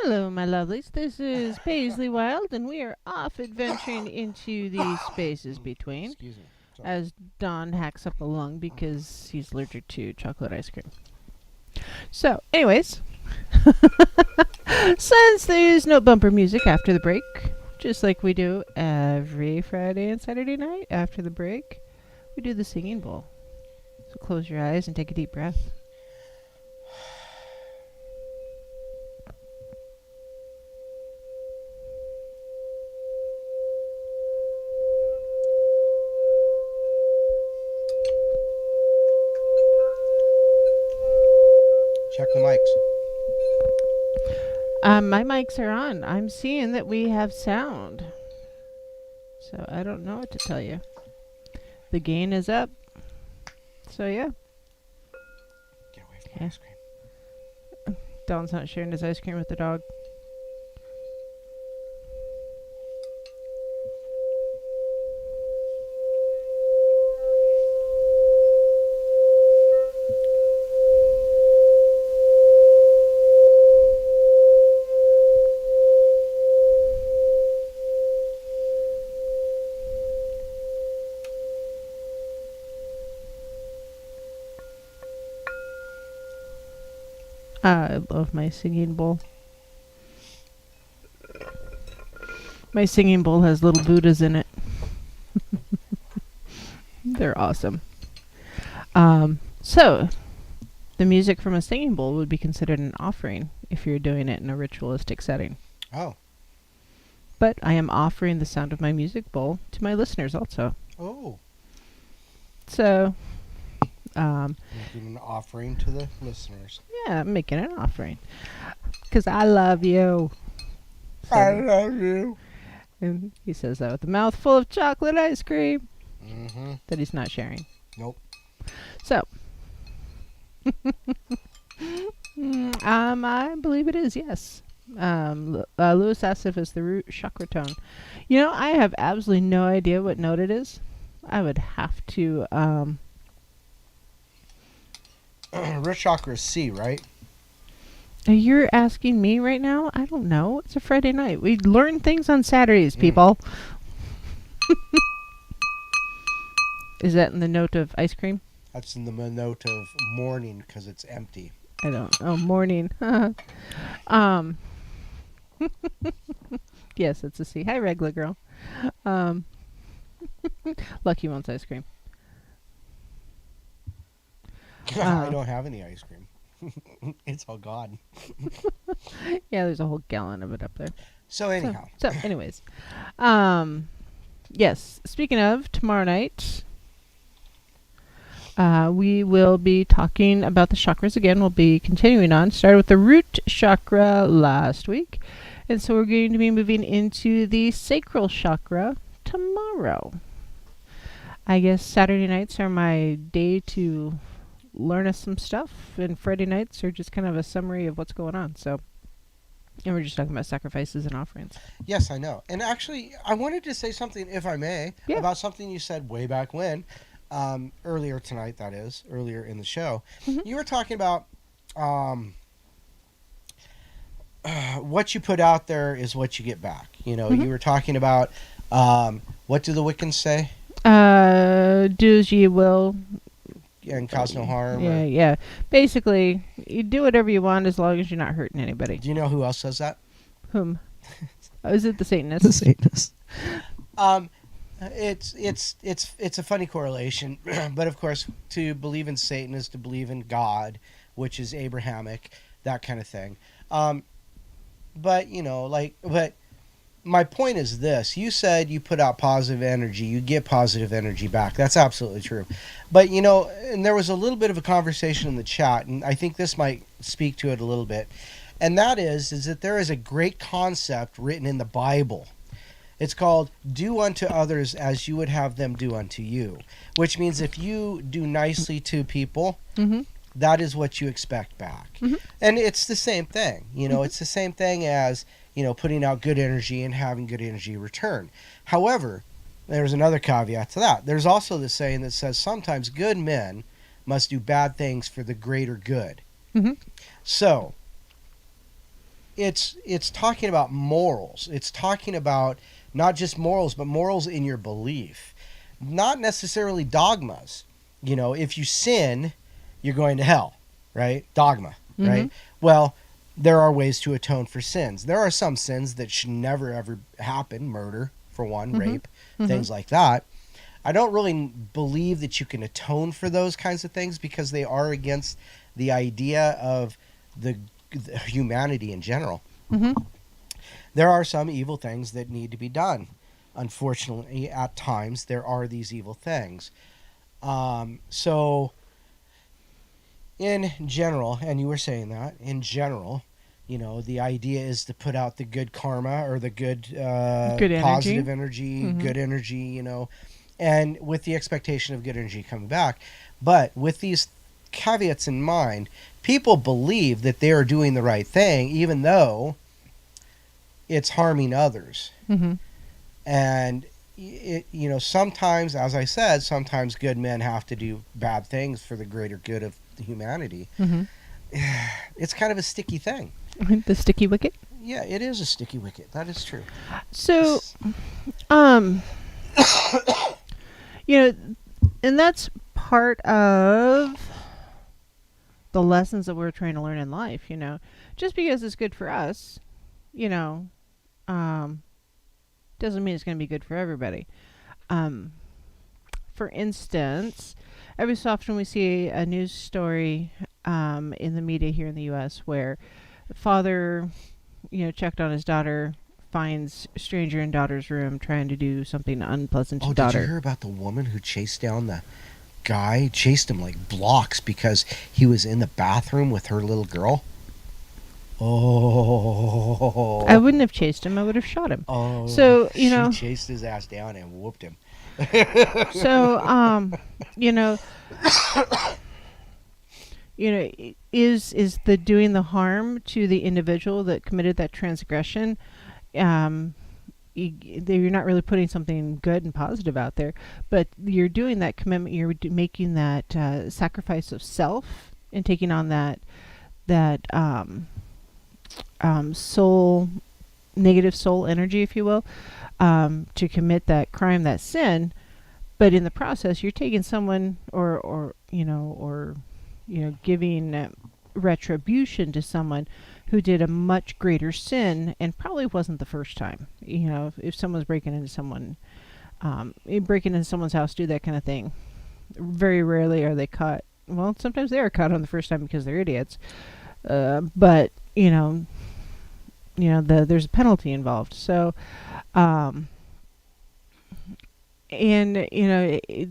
Hello, my lovelies. This is Paisley Wild, and we are off adventuring into the spaces between Excuse me. Sorry. as Don hacks up a lung because he's allergic to chocolate ice cream. So, anyways, since there's no bumper music after the break, just like we do every Friday and Saturday night after the break, we do the singing bowl. So close your eyes and take a deep breath. Check the mics. My mics are on. I'm seeing that we have sound. So I don't know what to tell you. The gain is up. So yeah. Get away from my ice cream. Don's not sharing his ice cream with the dog. I love my singing bowl. My singing bowl has little Buddhas in it. They're awesome. So, the music from a singing bowl would be considered an offering if you're doing it in a ritualistic setting. Oh. But I am offering the sound of my music bowl to my listeners also. Oh. So, Making an offering to the listeners. yeah, I'm making an offering. Because I love you. I love you. And he says that with a mouth full of chocolate ice cream Mm-hmm. that he's not sharing. Nope. So, I believe it is, yes. Lewis asked if it's the root chakra tone. You know, I have absolutely no idea what note it is. I would have to, Root chakra is C, right? you're asking me right now? I don't know. It's a Friday night. We learn things on Saturdays, people. Is that in the note of ice cream? That's in the note of morning because it's empty. I don't know. Morning. Yes, it's a C. Hi, regular girl. Lucky wants ice cream. I don't have any ice cream. It's all gone. Yeah, there's a whole gallon of it up there. So anyhow. So anyways. Yes, speaking of, tomorrow night, we will be talking about the chakras again. We'll be continuing on. Started with the root chakra last week. And so we're going to be moving into the sacral chakra tomorrow. I guess Saturday nights are my day to learn us some stuff, and Friday nights are just kind of a summary of what's going on. So, and we're just talking about sacrifices and offerings. Yes, I know. And actually, I wanted to say something, if I may, Yeah. about something you said way back when, earlier tonight, that is, earlier in the show. Mhm. You were talking about what you put out there is what you get back. You know, Mhm. you were talking about, what do the Wiccans say? Do as ye will. And cause no harm. Yeah, Or, yeah. Basically, you do whatever you want as long as you're not hurting anybody. do you know who else says that? Whom? Oh, is it the Satanists? Satanist. It's a funny correlation, but of course, to believe in Satan is to believe in God, which is Abrahamic, that kind of thing. But you know, but my point is this: you said you put out positive energy, you get positive energy back. That's absolutely true. But you know, and there was a little bit of a conversation in the chat, and I think this might speak to it a little bit. And that is that there is a great concept written in the Bible. It's called "Do unto others as you would have them do unto you," which means if you do nicely to people, Mm-hmm. that is what you expect back. Mhm. And it's the same thing. You know, it's the same thing as, you know, putting out good energy and having good energy return. However, there's another caveat to that. There's also the saying that says sometimes good men must do bad things for the greater good. Mhm. So, it's talking about morals. It's talking about not just morals, but morals in your belief, not necessarily dogmas. You know, if you sin, you're going to hell, right? Dogma, right? Well, there are ways to atone for sins. There are some sins that should never ever happen, murder for one, rape, things like that. I don't really believe that you can atone for those kinds of things because they are against the idea of the humanity in general. There are some evil things that need to be done. Unfortunately, at times, there are these evil things. So, in general, and you were saying that, in general, you know, the idea is to put out the good karma or the good positive energy, good energy, you know, and with the expectation of good energy coming back. But with these caveats in mind, people believe that they are doing the right thing, even though it's harming others. And it, you know, sometimes, as I said, sometimes good men have to do bad things for the greater good of humanity. It's kind of a sticky thing. The sticky wicket? Yeah, it is a sticky wicket. That is true. So, you know, and that's part of the lessons that we're trying to learn in life, you know. Just because it's good for us, you know, doesn't mean it's going to be good for everybody. For instance, every so often we see a news story in the media here in the U.S. where the father, you know, checked on his daughter, finds a stranger in daughter's room trying to do something unpleasant to daughter. Did you hear about the woman who chased down the guy, chased him like blocks because he was in the bathroom with her little girl? Oh. I wouldn't have chased him. I would have shot him. Oh. So, you know. She chased his ass down and whooped him. So, you know, is the doing the harm to the individual that committed that transgression, you're not really putting something good and positive out there, but you're doing that commitment, you're making that sacrifice of self and taking on that soul, negative soul energy, if you will, to commit that crime, that sin. But in the process, you're taking someone or giving retribution to someone who did a much greater sin and probably wasn't the first time. You know, if someone's breaking into someone's house, do that kind of thing. Very rarely are they caught. Well, sometimes they are caught on the first time because they're idiots. But there's a penalty involved. So,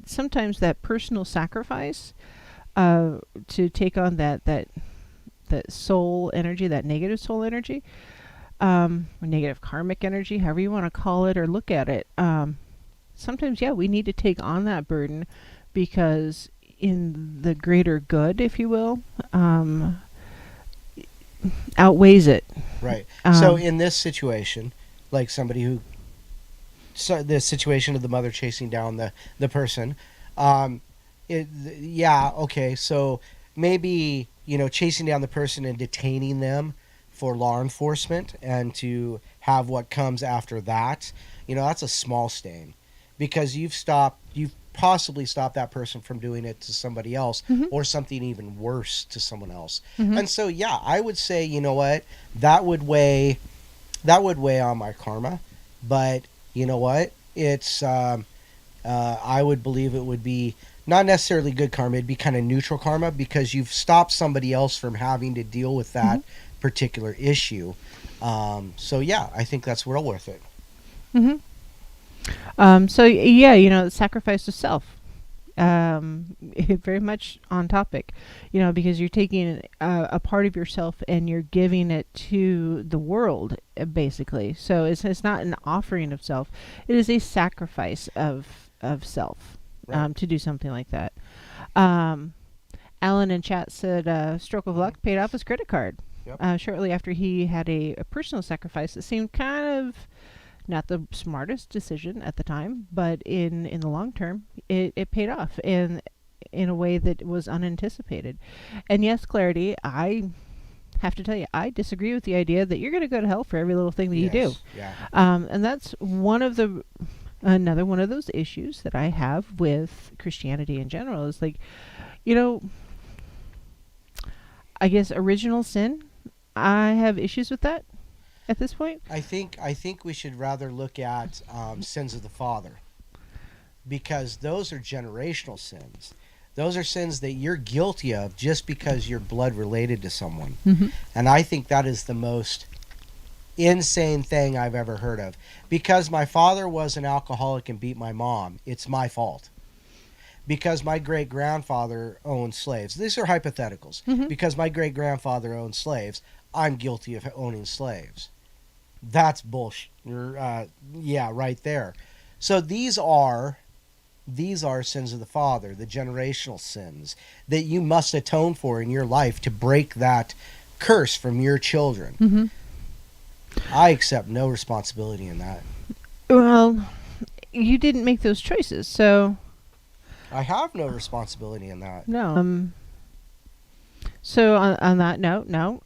sometimes that personal sacrifice to take on that soul energy, that negative soul energy, or negative karmic energy, however you want to call it or look at it. Sometimes, we need to take on that burden because in the greater good, if you will, outweighs it. Right. So in this situation, like the situation of the mother chasing down the person, okay, so maybe, chasing down the person and detaining them for law enforcement and to have what comes after that, that's a small stain because you've possibly stopped that person from doing it to somebody else or something even worse to someone else. And so, I would say, you know what, that would weigh on my karma, but you know what, it's, I would believe it would be not necessarily good karma, it'd be kind of neutral karma because you've stopped somebody else from having to deal with that particular issue. I think that's well worth it. Sacrifice of self, very much on topic, because you're taking a part of yourself and you're giving it to the world, basically. So it's not an offering of self; it is a sacrifice of self, right. To do something like that. Alan in chat said, "Stroke of luck paid off his credit card." Yep. Shortly after he had a personal sacrifice that seemed kind of not the smartest decision at the time, but in the long term, it paid off in a way that was unanticipated. And yes, Clarity, I have to tell you, I disagree with the idea that you're going to go to hell for every little thing that you do. Yeah. And that's another one of those issues that I have with Christianity in general is like, I guess original sin, I have issues with that at this point. I think we should rather look at sins of the father, because those are generational sins. Those are sins that you're guilty of just because you're blood related to someone. Mm-hmm. And I think that is the most insane thing I've ever heard of. Because my father was an alcoholic and beat my mom, it's my fault. Because my great-grandfather owned slaves. These are hypotheticals. Mm-hmm. Because my great-grandfather owned slaves, I'm guilty of owning slaves. That's bullshit. Yeah, right there. So these are sins of the father, the generational sins that you must atone for in your life to break that curse from your children. Mm-hmm. I accept no responsibility in that. Well, you didn't make those choices, so I have no responsibility in that. no. So on that note, no,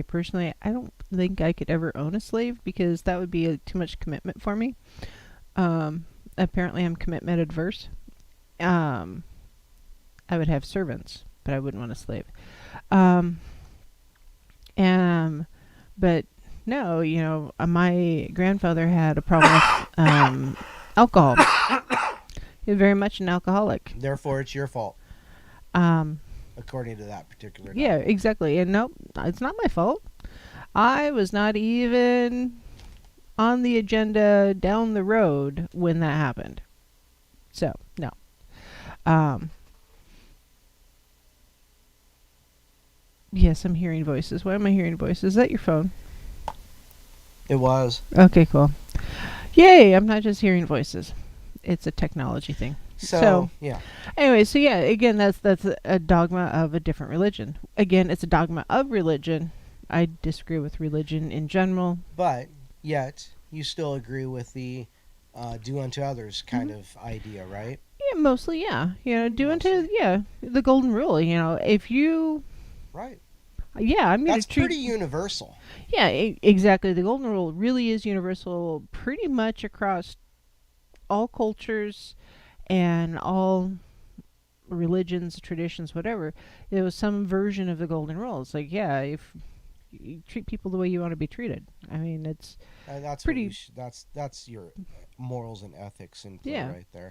personally, I don't think I could ever own a slave because that would be too much commitment for me. Apparently I'm commitment adverse. I would have servants, but I wouldn't want a slave. But no, my grandfather had a problem with alcohol. He was very much an alcoholic. Therefore, it's your fault. According to that particular Yeah, document. exactly. And nope, it's not my fault. I was not even on the agenda down the road when that happened. So, no. Yes, I'm hearing voices. Why am I hearing voices? Is that your phone? It was. Okay, cool. Yay, I'm not just hearing voices. It's a technology thing. So yeah. Anyway, so yeah, again, that's a dogma of a different religion. Again, it's a dogma of religion. I disagree with religion in general. But yet, you still agree with the do unto others kind Mm-hmm. of idea, right? Yeah, mostly, yeah. Do unto, Mostly. yeah, the golden rule. If you, Right. yeah, I'm going That's to treat. pretty universal. Yeah, exactly. The golden rule really is universal, pretty much across all cultures and all religions, traditions, whatever. There was some version of the golden rule. It's like, yeah, if you treat people the way you want to be treated. I mean, it's That's pretty. that's your morals and ethics in play Yeah. right there.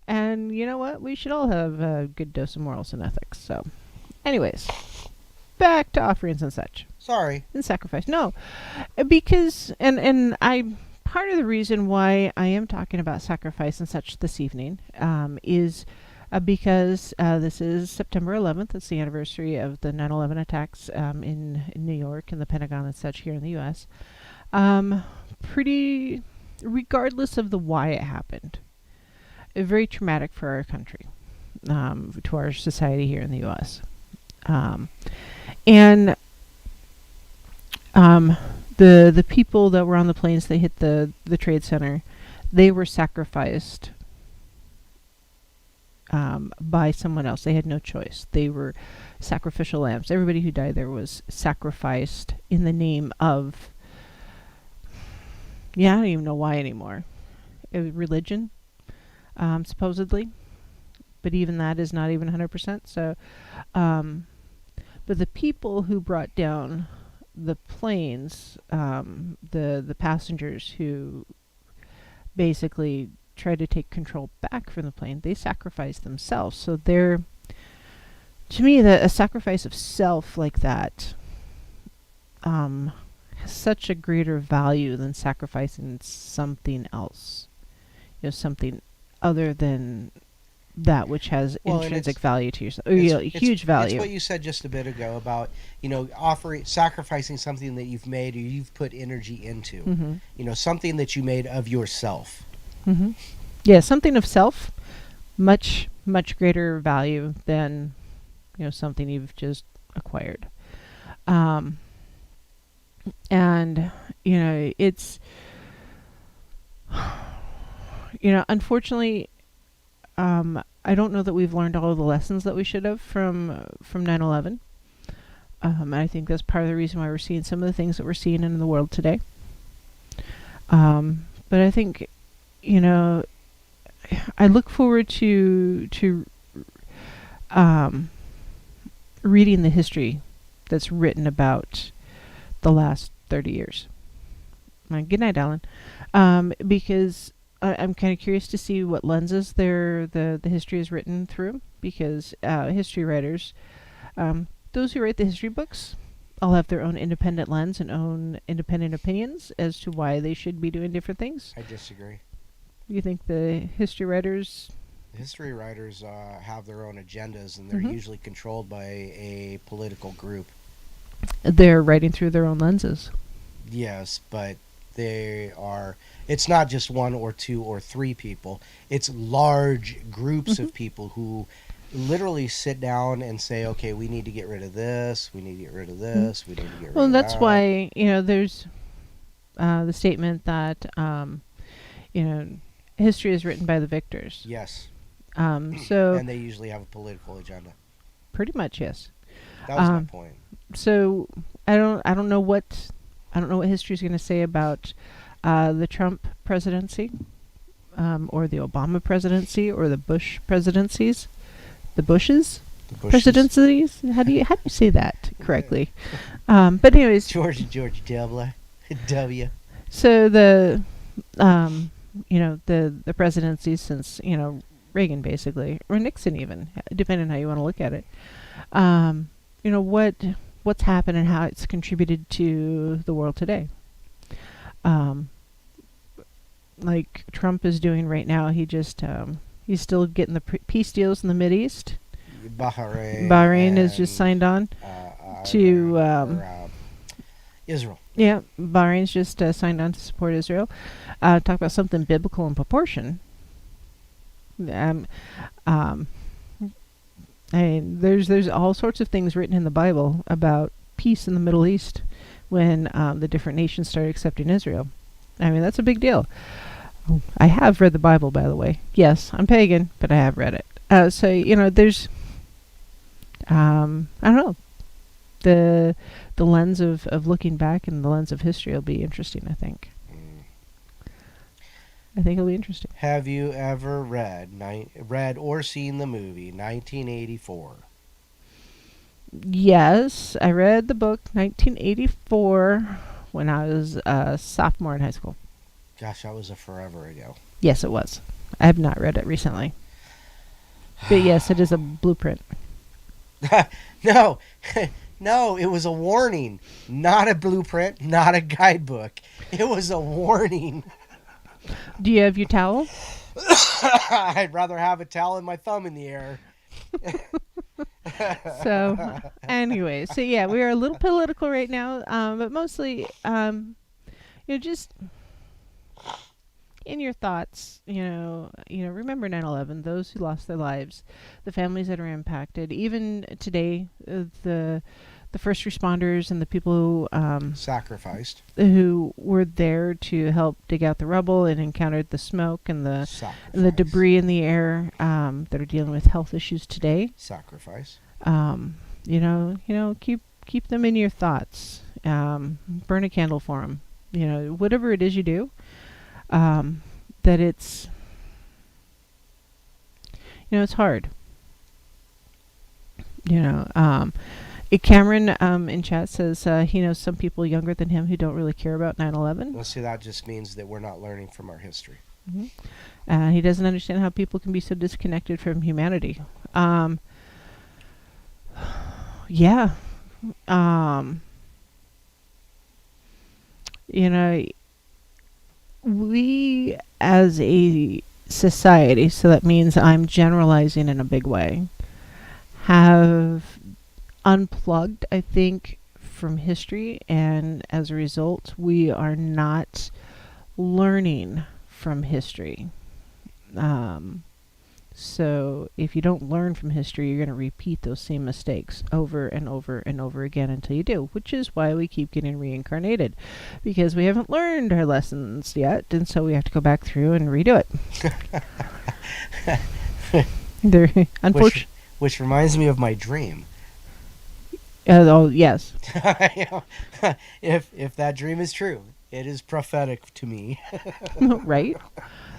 And you know what? We should all have a good dose of morals and ethics. So, anyways, back to offerings and such. Sorry. And sacrifice. No, because and I part of the reason why I am talking about sacrifice and such this evening is because this is September 11th. It's the anniversary of the 9/11 attacks in New York and the Pentagon and such here in the U.S. Pretty, regardless of the why it happened, very traumatic for our country, to our society here in the U.S. And the people that were on the planes that hit the Trade Center, they were sacrificed by someone else. They had no choice. They were sacrificial lambs. Everybody who died there was sacrificed in the name of, I don't even know why anymore. Religion, supposedly. But even that is not even 100%. So, but the people who brought down the planes, the passengers who basically tried to take control back from the plane, they sacrificed themselves. So they're, to me, a sacrifice of self like that has such a greater value than sacrificing something else. Something other than that which has intrinsic value to yourself. Huge value. It's what you said just a bit ago about, sacrificing something that you've made or you've put energy into. Mm-hmm. Something that you made of yourself. Mm-hmm. Yeah, something of self, much, much greater value than, something you've just acquired. And, it's, unfortunately, I don't know that we've learned all of the lessons that we should have from 9/11. And I think that's part of the reason why we're seeing some of the things that we're seeing in the world today. But I think, you know, I look forward to reading the history that's written about the last 30 years. Good night, Alan. Because I'm kind of curious to see what lenses the history is written through, because history writers, those who write the history books, all have their own independent lens and own independent opinions as to why they should be doing different things. I disagree. You think the history writers... History writers have their own agendas, and they're usually controlled by a political group. They're writing through their own lenses. Yes, but they are... It's not just one or two or three people. It's large groups of people who literally sit down and say, okay, we need to get rid of this, we need to get rid of this, we need to get rid of that. Well, that's why, there's the statement that, history is written by the victors. Yes. So and they usually have a political agenda. Pretty much, yes. That was my point. So I don't know what history is going to say about the Trump presidency, or the Obama presidency, or the Bush presidencies, the Bushes presidencies. How do you say that correctly? But anyways, George W. So the the presidencies since Reagan basically, or Nixon even, depending on how you want to look at it. What's happened and how it's contributed to the world today. Like Trump is doing right now, he's still getting the peace deals in the Mideast. Bahrain is just signed on to Israel. Yeah, Bahrain's just signed on to support Israel. Talk about something biblical in proportion. There's all sorts of things written in the Bible about peace in the Middle East when the different nations started accepting Israel. I mean, that's a big deal. I have read the Bible, by the way. Yes, I'm pagan, but I have read it. So there's I don't know. The lens of looking back and the lens of history will be interesting, I think. I think it'll be interesting. Have you ever read or seen the movie 1984? Yes, I read the book 1984 when I was a sophomore in high school. Gosh, that was a forever ago. Yes, it was. I have not read it recently. But yes, it is a blueprint. No, it was a warning. Not a blueprint, not a guidebook. It was a warning. Do you have your towel? I'd rather have a towel and my thumb in the air. So, anyway, so yeah, we are a little political right now, but mostly, just in your thoughts, remember 9/11, those who lost their lives, the families that are impacted. Even today, the first responders and the people who sacrificed, who were there to help dig out the rubble and encountered the smoke and the debris in the air, that are dealing with health issues today. Sacrifice. Keep them in your thoughts. Burn a candle for them. Whatever it is you do, that it's hard. Cameron in chat says he knows some people younger than him who don't really care about 9/11. Well, see, that just means that we're not learning from our history. Mm-hmm. He doesn't understand how people can be so disconnected from humanity. Yeah. We as a society, so that means I'm generalizing in a big way, have unplugged, I think, from history, and as a result, we are not learning from history. So if you don't learn from history, you're going to repeat those same mistakes over and over and over again until you do, which is why we keep getting reincarnated, because we haven't learned our lessons yet, and so we have to go back through and redo it. Unfortunately. Which reminds me of my dream. Oh, yes. If that dream is true, it is prophetic to me. Right?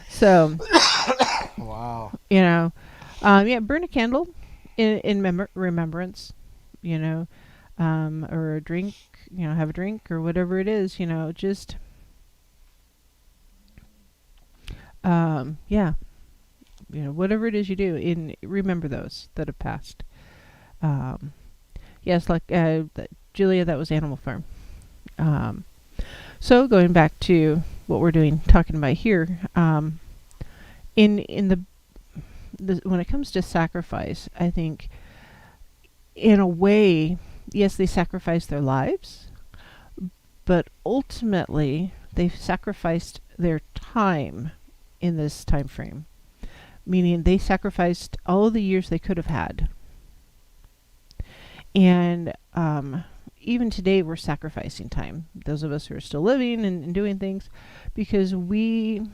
So, Wow. yeah, burn a candle in remembrance, you know, or a drink, have a drink or whatever it is, just, yeah, whatever it is you do, remember those that have passed. Um, yes, like Julia, that was Animal Farm. So going back to what we're talking about here, in the when it comes to sacrifice, I think in a way, yes, they sacrificed their lives, but ultimately they've sacrificed their time in this time frame, meaning they sacrificed all of the years they could have had. And even today, we're sacrificing time. Those of us who are still living and doing things, because we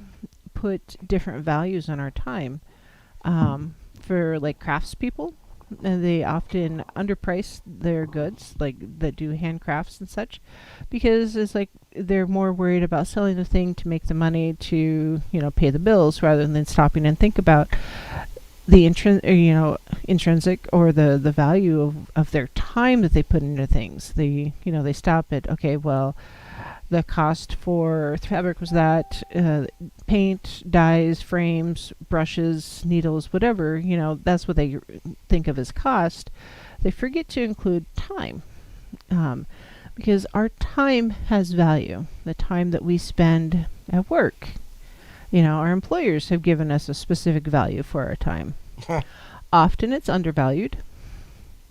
put different values on our time. For like craftspeople, and they often underprice their goods, like that do handcrafts and such, because it's like they're more worried about selling the thing to make the money to pay the bills, rather than stopping and think about the intrinsic or the value of their time that they put into things. They stop at, okay, well, the cost for fabric was that, paint, dyes, frames, brushes, needles, whatever, that's what they think of as cost. They forget to include time, because our time has value. The time that we spend at work. Our employers have given us a specific value for our time. Often it's undervalued.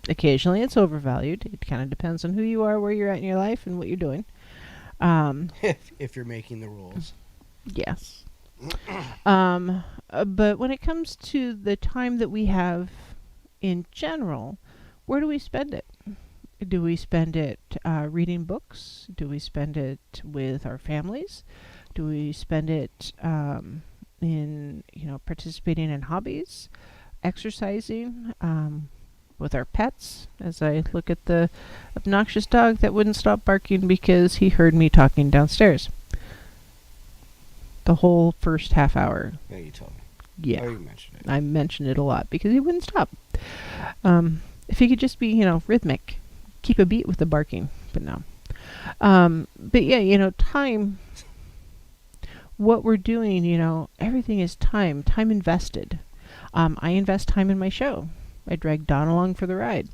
Occasionally it's overvalued. It kind of depends on who you are, where you're at in your life, and what you're doing. If you're making the rules. Yes. But when it comes to the time that we have in general, where do we spend it? Do we spend it reading books? Do we spend it with our families? Do we spend it in participating in hobbies, exercising, with our pets? As I look at the obnoxious dog that wouldn't stop barking because he heard me talking downstairs. The whole first half hour. Yeah, you told me. Yeah. Oh, you mentioned it. I mentioned it a lot because he wouldn't stop. If he could just be, rhythmic, keep a beat with the barking, but no. But yeah, time, what we're doing, everything is time invested. I invest time in my show. I drag Dawn along for the ride.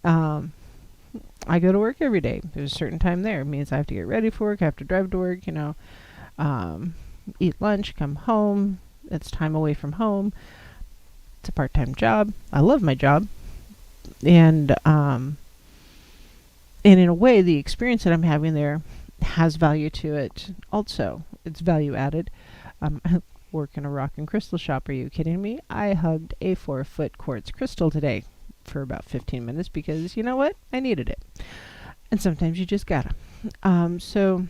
I go to work every day. There's a certain time there. It means I have to get ready for work. I have to drive to work, eat lunch, come home. It's time away from home. It's a part-time job. I love my job. And in a way, the experience that I'm having there has value to it also. It's value added. I work in a rock and crystal shop. Are you kidding me? I hugged a 4-foot quartz crystal today for about 15 minutes because, you know what? I needed it. And sometimes you just gotta. So,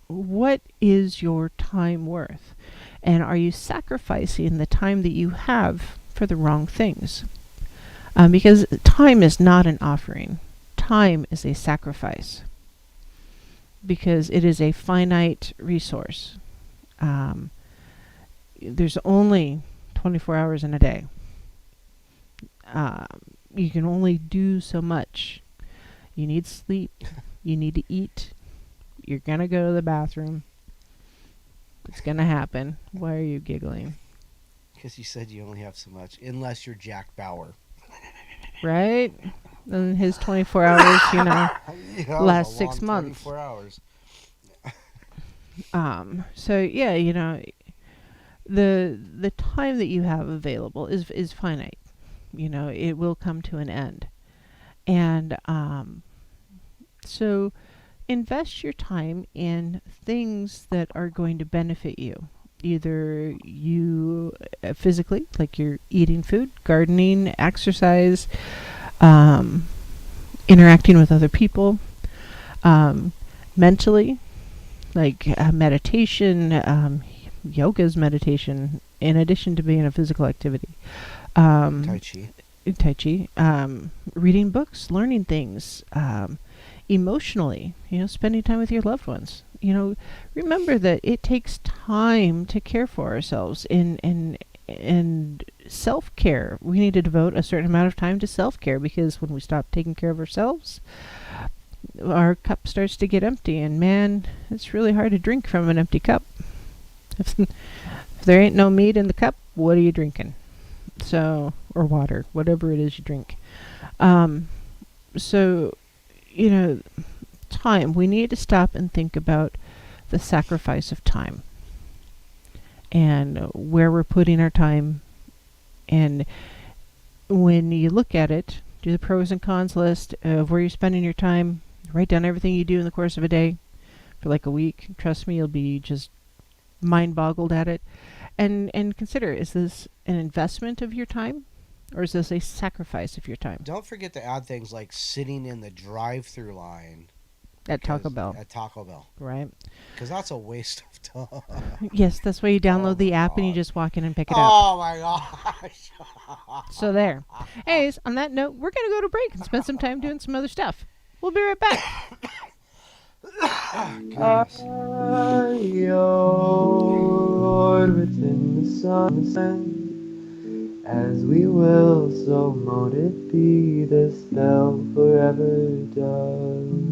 what is your time worth? And are you sacrificing the time that you have for the wrong things? Because time is not an offering. Time is a sacrifice. Because it is a finite resource. There's only 24 hours in a day. You can only do so much. You need sleep. You need to eat. You're going to go to the bathroom. It's going to happen. Why are you giggling? Because you said you only have so much, unless you're Jack Bauer. Right? And his 24 hours, last 6 months. 24 hours. So yeah, the time that you have available is finite. It will come to an end. And so invest your time in things that are going to benefit you. Either you physically, like you're eating food, gardening, exercise, interacting with other people, mentally, like meditation, yoga's meditation, in addition to being a physical activity. Tai Chi. Tai Chi, reading books, learning things, emotionally, spending time with your loved ones. Remember that it takes time to care for ourselves. And self-care, we need to devote a certain amount of time to self-care, because when we stop taking care of ourselves, our cup starts to get empty, and man, it's really hard to drink from an empty cup. If there ain't no meat in the cup, what are you drinking? So, or water, whatever it is you drink. So, time, we need to stop and think about the sacrifice of time and where we're putting our time. And when you look at it, do the pros and cons list of where you're spending your time. Write down everything you do in the course of a day for like a week. Trust me, you'll be just mind boggled at it. And consider, is this an investment of your time, or is this a sacrifice of your time? Don't forget to add things like sitting in the drive-through line At Taco Bell. At Taco Bell. Right. Because that's a waste of time. Yes, that's why you download Oh the my app and you God. just walk in and pick it up. Oh my gosh. So there. Anyways, on that note, we're going to go to break and spend some time doing some other stuff. We'll be right back. Goodness. Lord, within the sun, as we will, so mote it be, the spell forever done.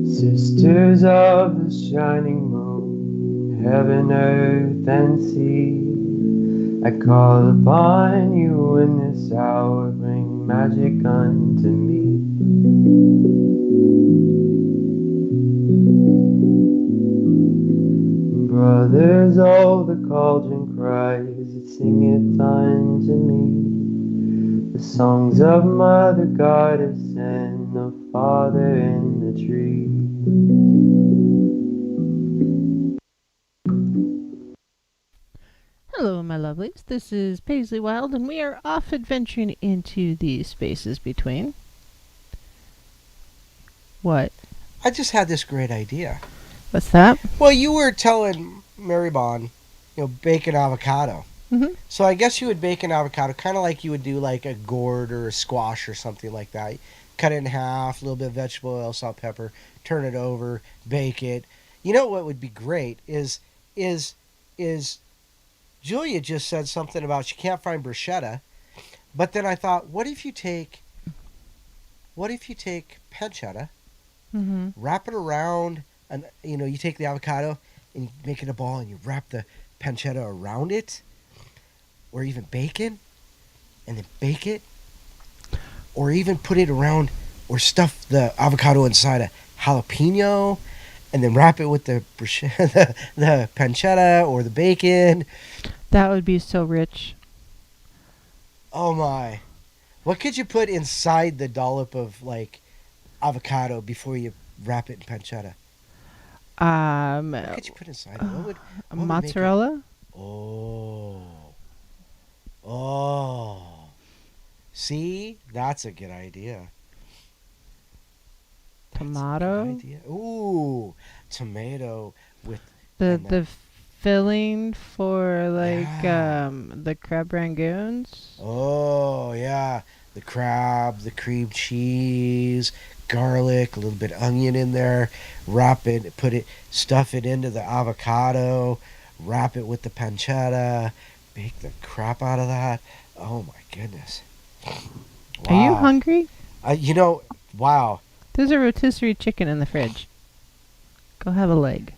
Sisters of the shining moon, heaven, earth, and sea, I call upon you in this hour, bring magic unto me. Brothers, oh, the cauldron cries, it singeth unto me the songs of Mother Goddess and the Father in the tree. Hello, my lovelies. This is Paisley Wild, and we are off adventuring into the spaces between. What? I just had this great idea. What's that? Well, you were telling Mary Bond, bake an avocado. Mm-hmm. So I guess you would bake an avocado kind of like you would do like a gourd or a squash or something like that. Cut it in half, a little bit of vegetable oil, salt, pepper, turn it over, bake it. You know what would be great is Julia just said something about she can't find bruschetta, but then I thought, what if you take pancetta, Mm-hmm. wrap it around, and you take the avocado and you make it a ball and you wrap the pancetta around it, or even bacon, and then bake it, or even put it around or stuff the avocado inside a jalapeno, and then wrap it with the the pancetta or the bacon. That would be so rich. Oh my! What could you put inside the dollop of like avocado before you wrap it in pancetta? What could you put inside it? What would make it- mozzarella? Oh. See? That's a good idea. Tomato? Good idea. Ooh, tomato with The filling for Yeah. the crab rangoons? oh yeah, the crab, the cream cheese, garlic, a little bit of onion in there. Wrap it, stuff it into the avocado. Wrap it with the pancetta. Bake the crap out of that. Oh my goodness. Are you Wow. hungry? Wow. There's a rotisserie chicken in the fridge. Go have a leg.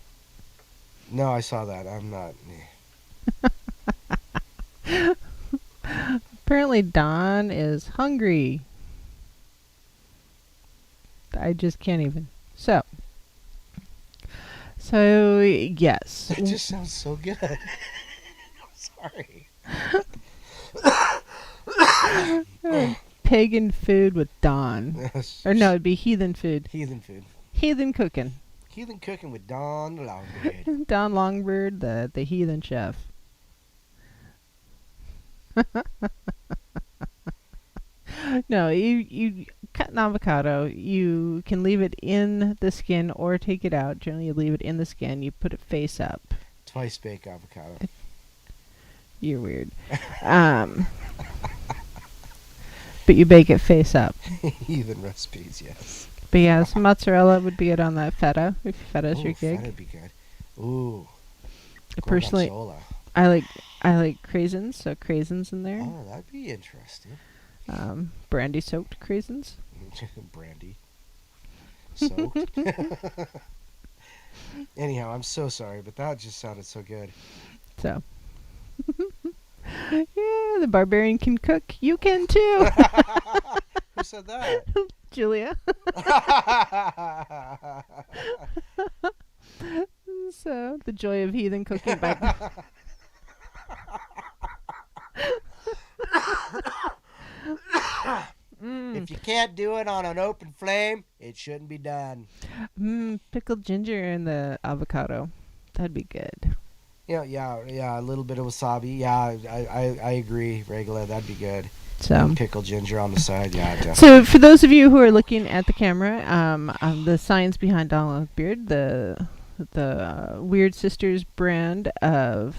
No, I saw that. I'm not. Apparently Don is hungry. I just can't even. So yes. It just sounds so good. I'm sorry. Pagan food with Don. Or no, it'd be heathen food. Heathen food. Heathen cooking. Heathen cooking with Don Longbird. Don Longbird, the heathen chef. No, you cut an avocado. You can leave it in the skin or take it out. Generally, you leave it in the skin. You put it face up. Twice baked avocado. You're weird. But you bake it face up. Heathen recipes, yes. But yeah, some mozzarella would be good on that feta, if feta's your Ooh, gig. that'd be good. Ooh. Personally, gorgonzola. I like craisins, so craisins in there. Oh, that'd be interesting. Brandy soaked craisins. Brandy. Soaked. Anyhow, I'm so sorry, but that just sounded so good. So yeah, the barbarian can cook. You can too. Who said that? Julia. So the joy of heathen cooking by If you can't do it on an open flame, it shouldn't be done. Pickled ginger in the avocado. That'd be good. Yeah, a little bit of wasabi. Yeah, I agree, Regula. That'd be good. So Pickled ginger on the side. Yeah, definitely. So for those of you who are looking at the camera, the science behind Donald Beard, the Weird Sisters brand of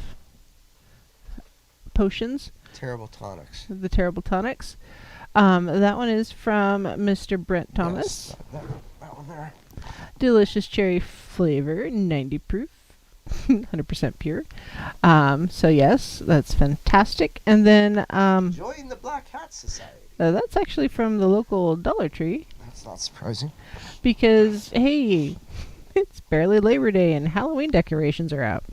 potions, Terrible tonics. the Terrible Tonics. That one is from Mr. Brent Thomas. Yes, that one there. Delicious cherry flavor, 90 proof. 100% pure. So yes, that's fantastic. And then Join the Black Hat Society. that's actually from the local Dollar Tree That's not surprising. because hey, it's barely Labor Day and Halloween decorations are out.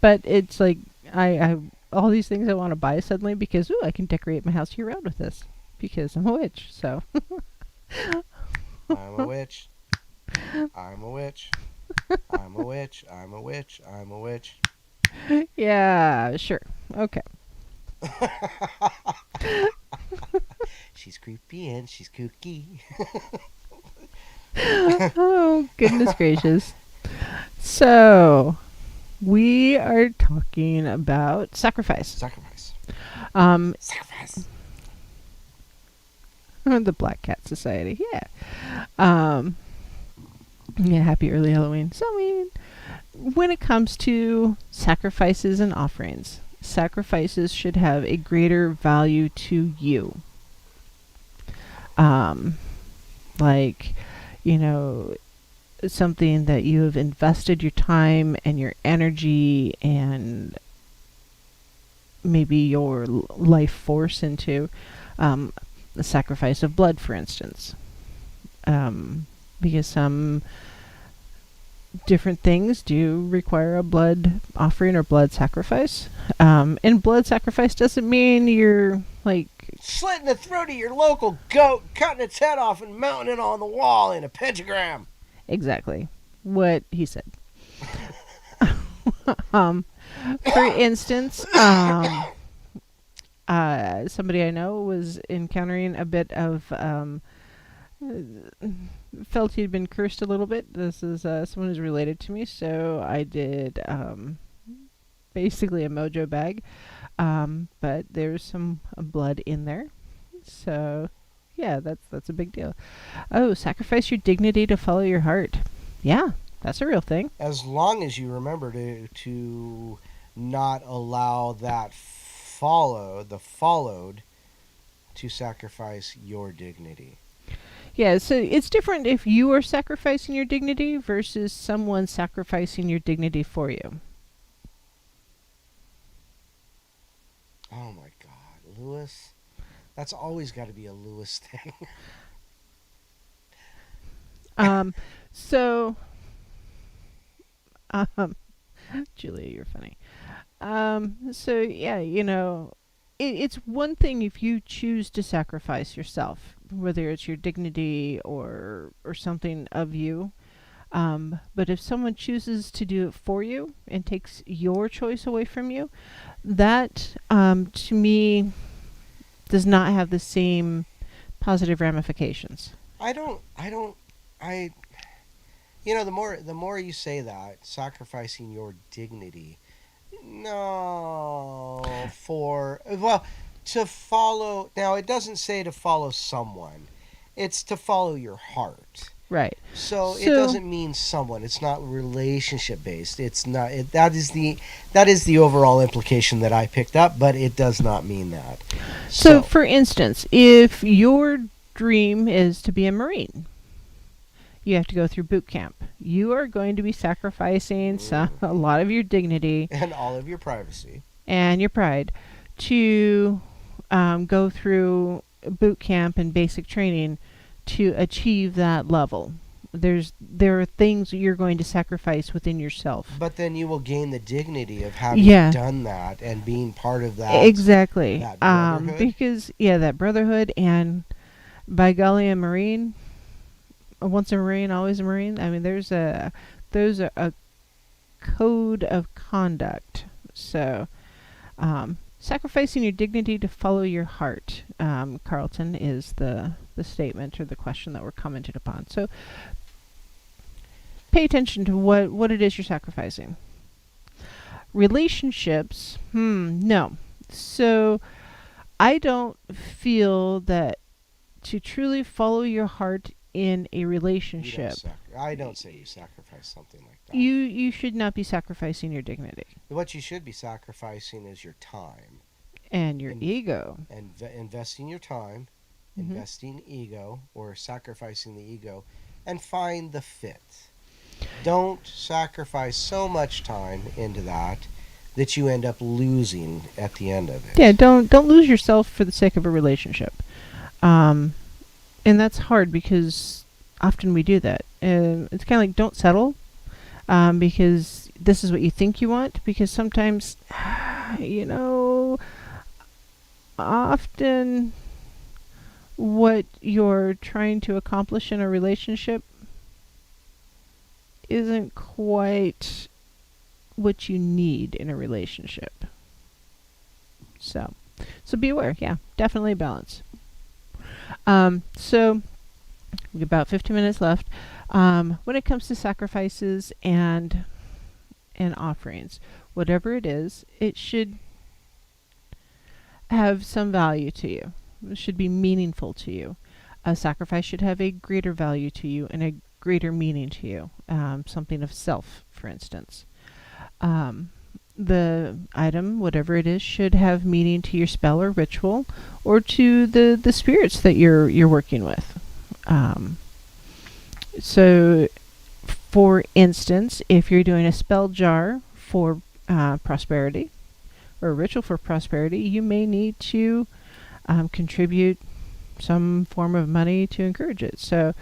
But it's like I all these things I want to buy suddenly because I can decorate my house year round with this because I'm a witch. So I'm a witch. I'm a witch. I'm a witch. I'm a witch. I'm a witch. yeah, sure, okay. She's creepy and she's kooky. Oh goodness gracious! So we are talking about sacrifice. Sacrifice. Sacrifice. The Black Cat Society, yeah. Yeah, happy early Halloween. So, I mean, when it comes to sacrifices and offerings, sacrifices should have a greater value to you. Like, something that you have invested your time and your energy and maybe your life force into. The sacrifice of blood, for instance. Because some different things do require a blood offering or blood sacrifice. And blood sacrifice doesn't mean you're like slitting the throat of your local goat, cutting its head off and mounting it on the wall in a pentagram. Exactly what he said. For instance, somebody I know was encountering a bit of felt he'd been cursed a little bit. This is someone who's related to me, so I did basically a mojo bag, but there's some blood in there, so yeah, that's a big deal. Oh, sacrifice your dignity to follow your heart. Yeah, that's a real thing. As long as you remember to not allow that followed to sacrifice your dignity. Yeah, so it's different if you are sacrificing your dignity versus someone sacrificing your dignity for you. Oh my God, Lewis. That's always got to be a Lewis thing. So, Julia, you're funny. So yeah, it's one thing if you choose to sacrifice yourself, whether it's your dignity or something of you. But if someone chooses to do it for you and takes your choice away from you, that to me does not have the same positive ramifications. The more you say that, sacrificing your dignity, to follow. Now, it doesn't say to follow someone. It's to follow your heart. Right. So it doesn't mean someone. It's not relationship based. It's not. That is the overall implication that I picked up, but it does not mean that. So for instance, if your dream is to be a Marine, you have to go through boot camp. You are going to be sacrificing a lot of your dignity and all of your privacy and your pride to go through boot camp and basic training to achieve that level. There are things you're going to sacrifice within yourself. But then you will gain the dignity of having done that and being part of that. Exactly. That brotherhood. Because that brotherhood, and by golly, a Marine. Once a Marine, always a Marine. I mean, there's a code of conduct. So, sacrificing your dignity to follow your heart, Carlton, is the statement or the question that we're commented upon. So, pay attention to what it is you're sacrificing. Relationships, no. So, I don't feel that to truly follow your heart in a relationship, I don't say you sacrifice something like that. You should not be sacrificing your dignity. What you should be sacrificing is your time and your ego, and investing your time, investing ego, or sacrificing the ego, and find the fit. Don't sacrifice so much time into that you end up losing at the end of it. Yeah, don't lose yourself for the sake of a relationship. Um, and that's hard because often we do that. It's kind of like don't settle because this is what you think you want. Because sometimes, often what you're trying to accomplish in a relationship isn't quite what you need in a relationship. So be aware. Yeah, definitely balance. So we've about 15 minutes left. When it comes to sacrifices and offerings, whatever it is, it should have some value to you. It should be meaningful to you. A sacrifice should have a greater value to you and a greater meaning to you. Something of self, for instance. The item, whatever it is, should have meaning to your spell or ritual, or to the spirits that you're working with. So, for instance, if you're doing a spell jar for prosperity, or a ritual for prosperity, you may need to contribute some form of money to encourage it. So,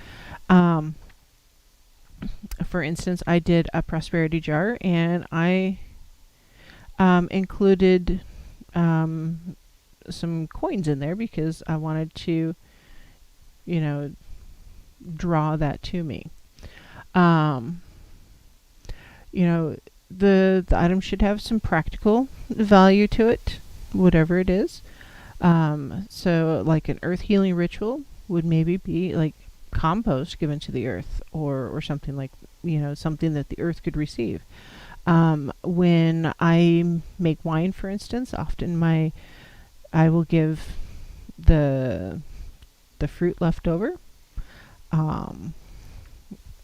for instance, I did a prosperity jar, and I included some coins in there because I wanted to, draw that to me. The item should have some practical value to it, whatever it is. So like an earth healing ritual would maybe be like compost given to the earth, or something like, something that the earth could receive. When I make wine, for instance, often I will give the fruit left over.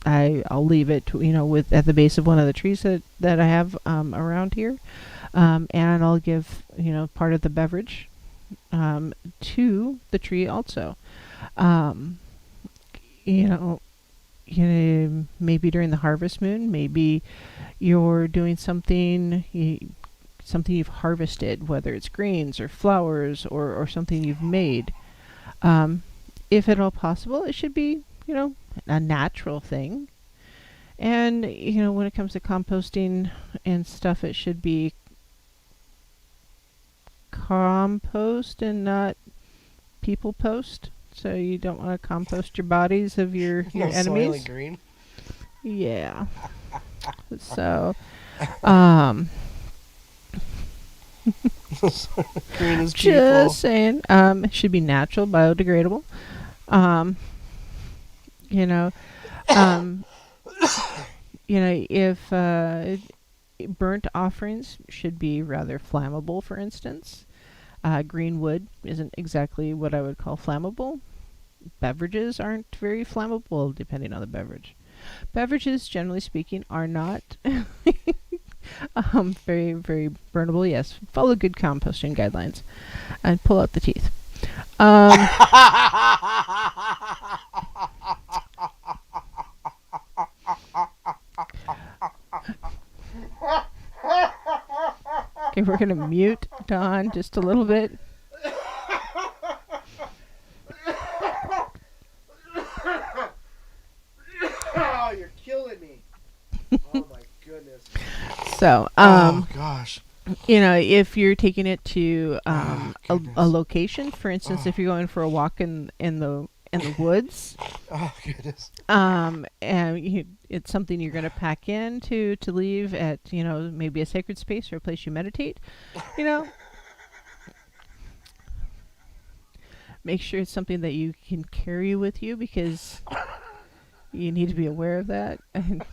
I'll leave it, with at the base of one of the trees that I have around here, and I'll give part of the beverage to the tree also. Maybe during the harvest moon, maybe you're doing something you've harvested, whether it's grains or flowers or something you've made. If at all possible, it should be a natural thing. And when it comes to composting and stuff, it should be compost and not people post. So you don't want to compost your bodies of your enemies. Soylent Green. Yeah. So, Green is just saying, it should be natural, biodegradable. If burnt offerings should be rather flammable, for instance. Green wood isn't exactly what I would call flammable. Beverages aren't very flammable, depending on the beverage. Beverages, generally speaking, are not very, very burnable. Yes, follow good composting guidelines and pull out the teeth. Okay, we're going to mute Don just a little bit. Oh, you're killing me. Oh my goodness. So, oh gosh. If you're taking it to a location, for instance, if you're going for a walk in the woods, oh goodness, and it's something you're going to pack in to leave at maybe a sacred space or a place you meditate, make sure it's something that you can carry with you, because you need to be aware of that. And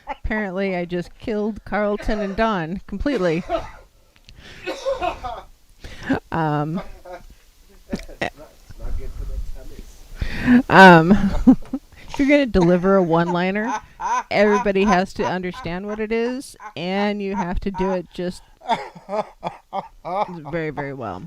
apparently I just killed Carlton and Don completely. It's not good for the tummies. If you're going to deliver a one-liner, everybody has to understand what it is, and you have to do it just very, very well.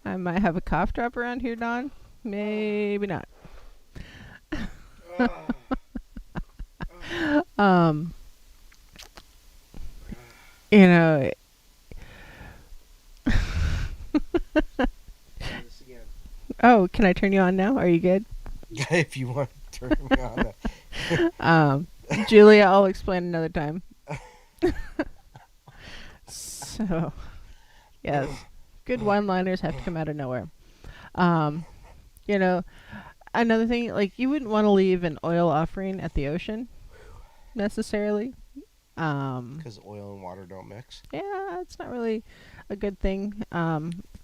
I'm might have a cough drop around here, Don. Maybe not. um, you know. Oh, can I turn you on now? Are you good? If you want to turn me on. Julia, I'll explain another time. So, yes, good one-liners have to come out of nowhere. You know, another thing, like you wouldn't want to leave an oil offering at the ocean necessarily. Because oil and water don't mix. Yeah, it's not really a good thing.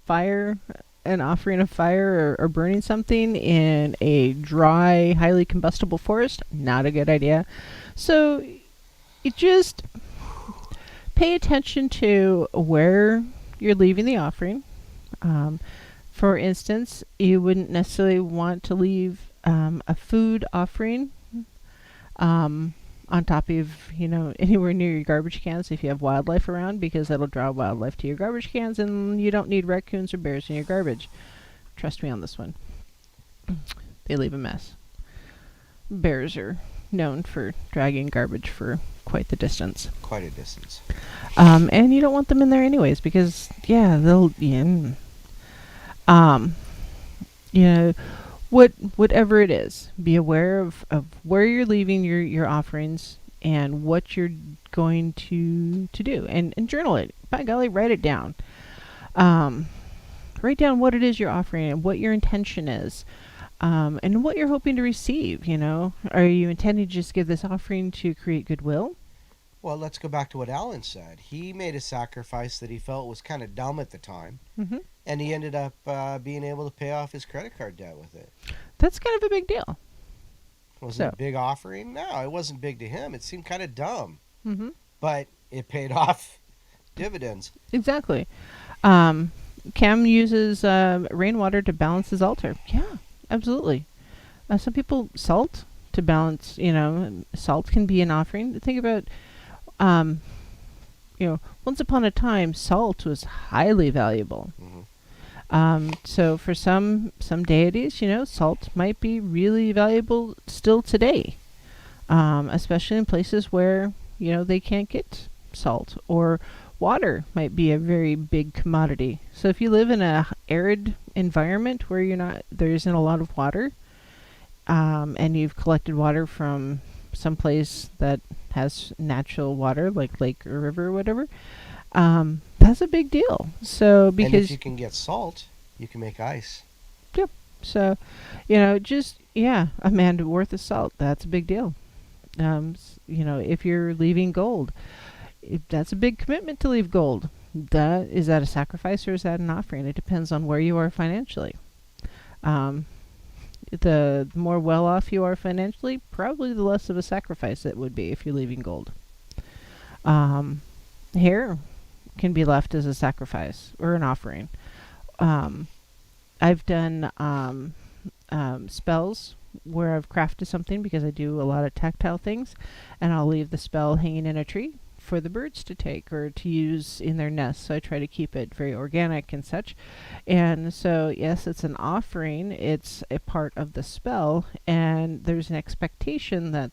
Fire, an offering of fire or burning something in a dry, highly combustible forest, not a good idea. So you just pay attention to where you're leaving the offering. For instance, you wouldn't necessarily want to leave a food offering on top of, anywhere near your garbage cans if you have wildlife around, because that'll draw wildlife to your garbage cans, and you don't need raccoons or bears in your garbage. Trust me on this one. They leave a mess. Bears are known for dragging garbage for quite the distance. Quite a distance. And you don't want them in there anyways, because, they'll... whatever it is, be aware of where you're leaving your offerings and what you're going to do, and journal it. By golly, write it down. Write down what it is you're offering and what your intention is, and what you're hoping to receive. Are you intending to just give this offering to create goodwill? Well, let's go back to what Alan said. He made a sacrifice that he felt was kind of dumb at the time. Mm-hmm. And he ended up being able to pay off his credit card debt with it. That's kind of a big deal. Was it a big offering? No, it wasn't big to him. It seemed kind of dumb. Mm-hmm. But it paid off dividends. Exactly. Cam uses rainwater to balance his altar. Yeah, absolutely. Some people salt to balance, salt can be an offering. Think about, once upon a time, salt was highly valuable. Mm-hmm. So for some deities, salt might be really valuable still today, especially in places where, they can't get salt, or water might be a very big commodity. So if you live in a arid environment where there isn't a lot of water, and you've collected water from someplace that has natural water, like lake or river or whatever, that's a big deal. So because and if you can get salt, you can make ice. Yep. So, a man worth of salt, that's a big deal. If you're leaving gold, that's a big commitment to leave gold. Is that a sacrifice or is that an offering? It depends on where you are financially. The more well off you are financially, probably the less of a sacrifice it would be if you're leaving gold. Hair can be left as a sacrifice or an offering. I've done spells where I've crafted something because I do a lot of tactile things, and I'll leave the spell hanging in a tree for the birds to take or to use in their nests. So I try to keep it very organic and such. And so, yes, it's an offering. It's a part of the spell, and there's an expectation that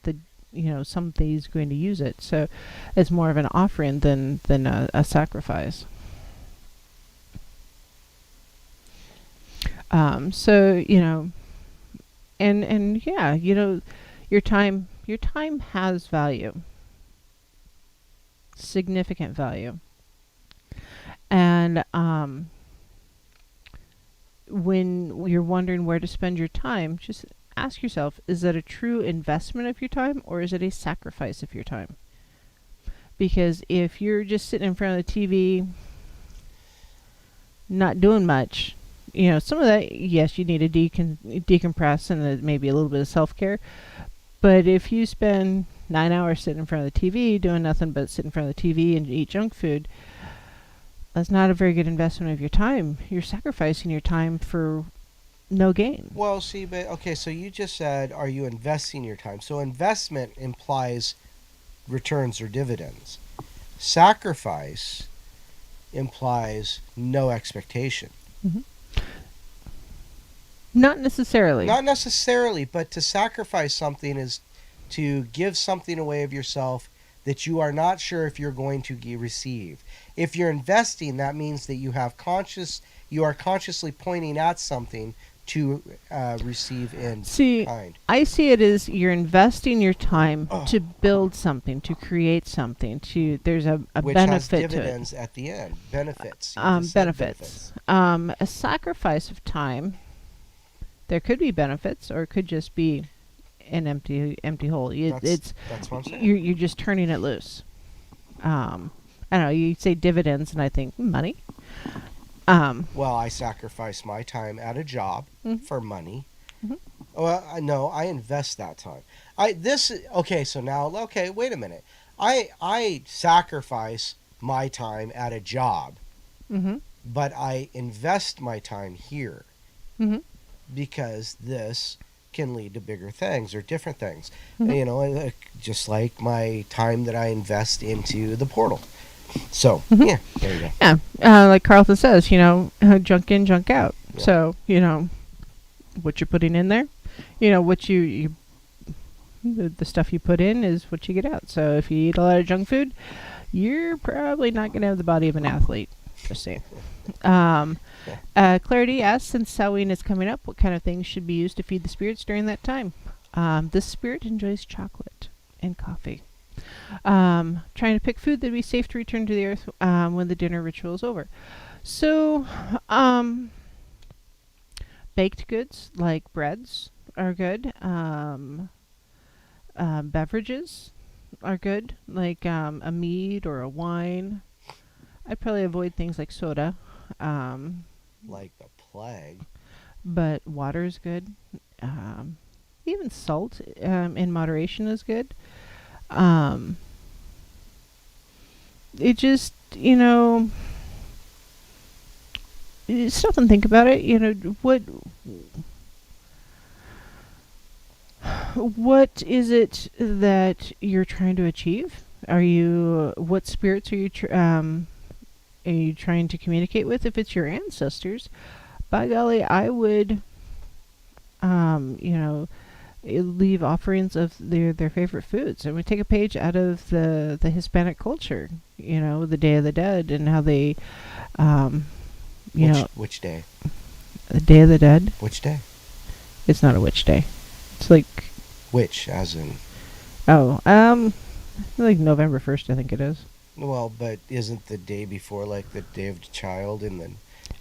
somebody's going to use it. So it's more of an offering than a sacrifice. Your time has value. Significant value. And when you're wondering where to spend your time, just ask yourself, is that a true investment of your time, or is it a sacrifice of your time? Because if you're just sitting in front of the TV not doing much, some of that, yes, you need to decompress and maybe a little bit of self-care. But if you spend 9 hours sitting in front of the TV doing nothing but sit in front of the TV and eat junk food, that's not a very good investment of your time. You're sacrificing your time for no gain. Well, see, but okay, so you just said, are you investing your time? So investment implies returns or dividends. Sacrifice implies no expectation. Mm-hmm. Not necessarily. Not necessarily, but to sacrifice something is to give something away of yourself that you are not sure if you're going to receive. If you're investing, that means that you are consciously pointing at something to receive in See, kind. I see it as you're investing your time Oh. to build something, to create something. There's a Which has benefit to it. dividends at the end. Benefits. You just said Benefits. A sacrifice of time. There could be benefits, or it could just be an empty hole. That's what I'm saying. You're just turning it loose. I don't know. You say dividends, and I think money. Well, I sacrifice my time at a job Mhm. for money. Mhm. Well, no, I invest that time. Wait a minute. I sacrifice my time at a job, Mm-hmm. but I invest my time here Mm-hmm. because this can lead to bigger things or different things. Mhm. You know, just like my time that I invest into the portal. So, Mhm. yeah, there you go. Yeah. Like Carlton says, junk in, junk out. Yeah. So, what you're putting in there, what you the stuff you put in is what you get out. So if you eat a lot of junk food, you're probably not going to have the body of an athlete. Just saying. Clarity asks, since Samhain is coming up, what kind of things should be used to feed the spirits during that time? This spirit enjoys chocolate and coffee. Trying to pick food that would be safe to return to the earth when the dinner ritual is over. So, baked goods like breads are good. Beverages are good, like a mead or a wine. I'd probably avoid things like soda, Like the plague. but water is good. Even salt in moderation is good. It just, stop and think about it. What is it that you're trying to achieve? What spirits are you trying to communicate with? If it's your ancestors, by golly, I would, leave offerings of their favorite foods. And we take a page out of the Hispanic culture, the Day of the Dead and how they, Which day? the Day of the Dead. Which day? It's not a witch day. It's like, Which, as in... like November 1st, I think it is. Well, but isn't the day before like the Day of the Child and then...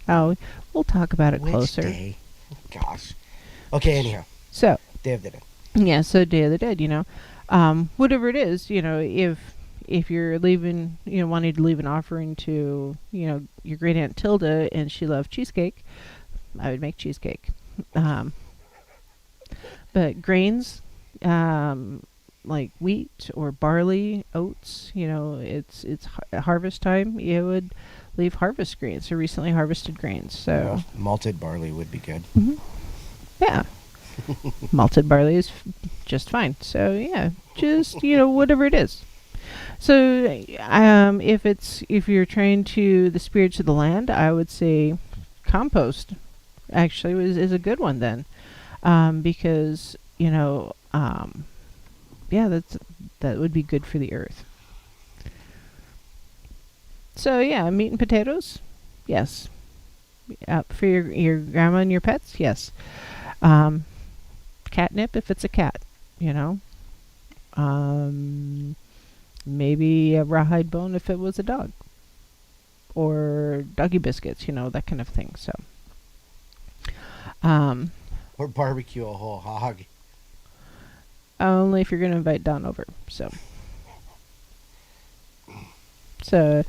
Oh, we'll talk about it Which closer. day? Gosh. Okay, anyhow. So, Day of the Dead. yeah, so Day of the Dead, whatever it is, if you're leaving, wanting to leave an offering to, your great aunt Tilda and she loved cheesecake, I would make cheesecake. But grains, like wheat or barley, oats, it's harvest time. You would leave harvest grains or recently harvested grains. So Well, malted barley would be good. yeah, malted barley is just fine. So yeah, just whatever it is. So if you're trying to the spirits of the land, I would say compost actually is a good one then, because that would be good for the earth. So yeah, meat and potatoes, yes. For your grandma and your pets, yes. Catnip if it's a cat, Maybe a rawhide bone if it was a dog, or doggy biscuits, that kind of thing. So, Or barbecue a whole hog. only if you're going to invite Don over. So,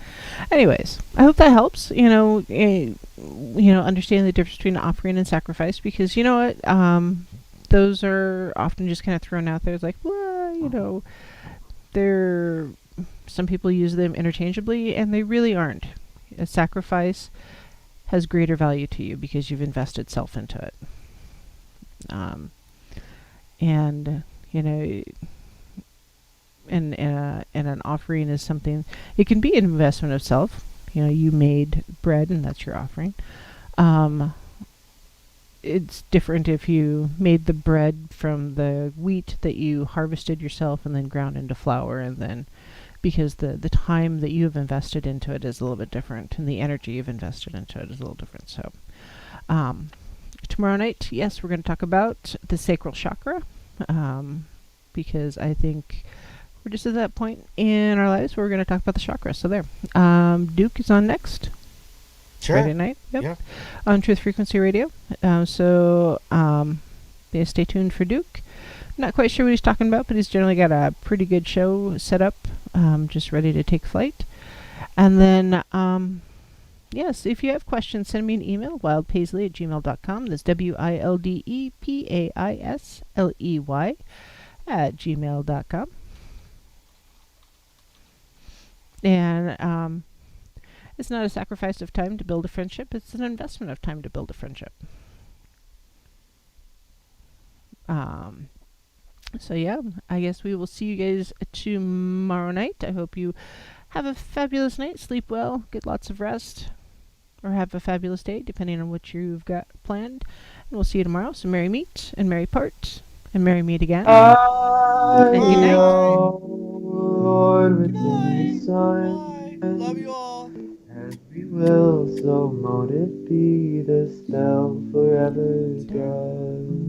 anyways, I hope that helps. Understand the difference between offering and sacrifice, because you know what, those are often just kind of thrown out there. It's like, well, some people use them interchangeably, and they really aren't. A sacrifice has greater value to you because you've invested self into it. And an offering is something. It can be an investment of self. You made bread, and that's your offering. it's different if you made the bread from the wheat that you harvested yourself and then ground into flour, and then because the time that you have invested into it is a little bit different, and the energy you've invested into it is a little different. So tomorrow night, yes, we're going to talk about the sacral chakra, because I think we're just at that point in our lives where we're going to talk about the chakra. So there. Duke is on next. Sure. Friday night. Yep. Yeah. On Truth Frequency Radio. Yeah, stay tuned for Duke. Not quite sure what he's talking about, but he's generally got a pretty good show set up, just ready to take flight. And then, yes, if you have questions, send me an email, wildpaisley@gmail.com. That's WILDEPAISLEY @gmail.com. And it's not a sacrifice of time to build a friendship. It's an investment of time to build a friendship. So yeah, I guess we will see you guys tomorrow night. I hope you have a fabulous night. Sleep well. Get lots of rest. Or have a fabulous day, depending on what you've got planned. And we'll see you tomorrow. So merry meet and merry part. And merry meet again. I And good night. know, Lord, within the sun. Love you all. As we will, so mote it be, the spell forever done.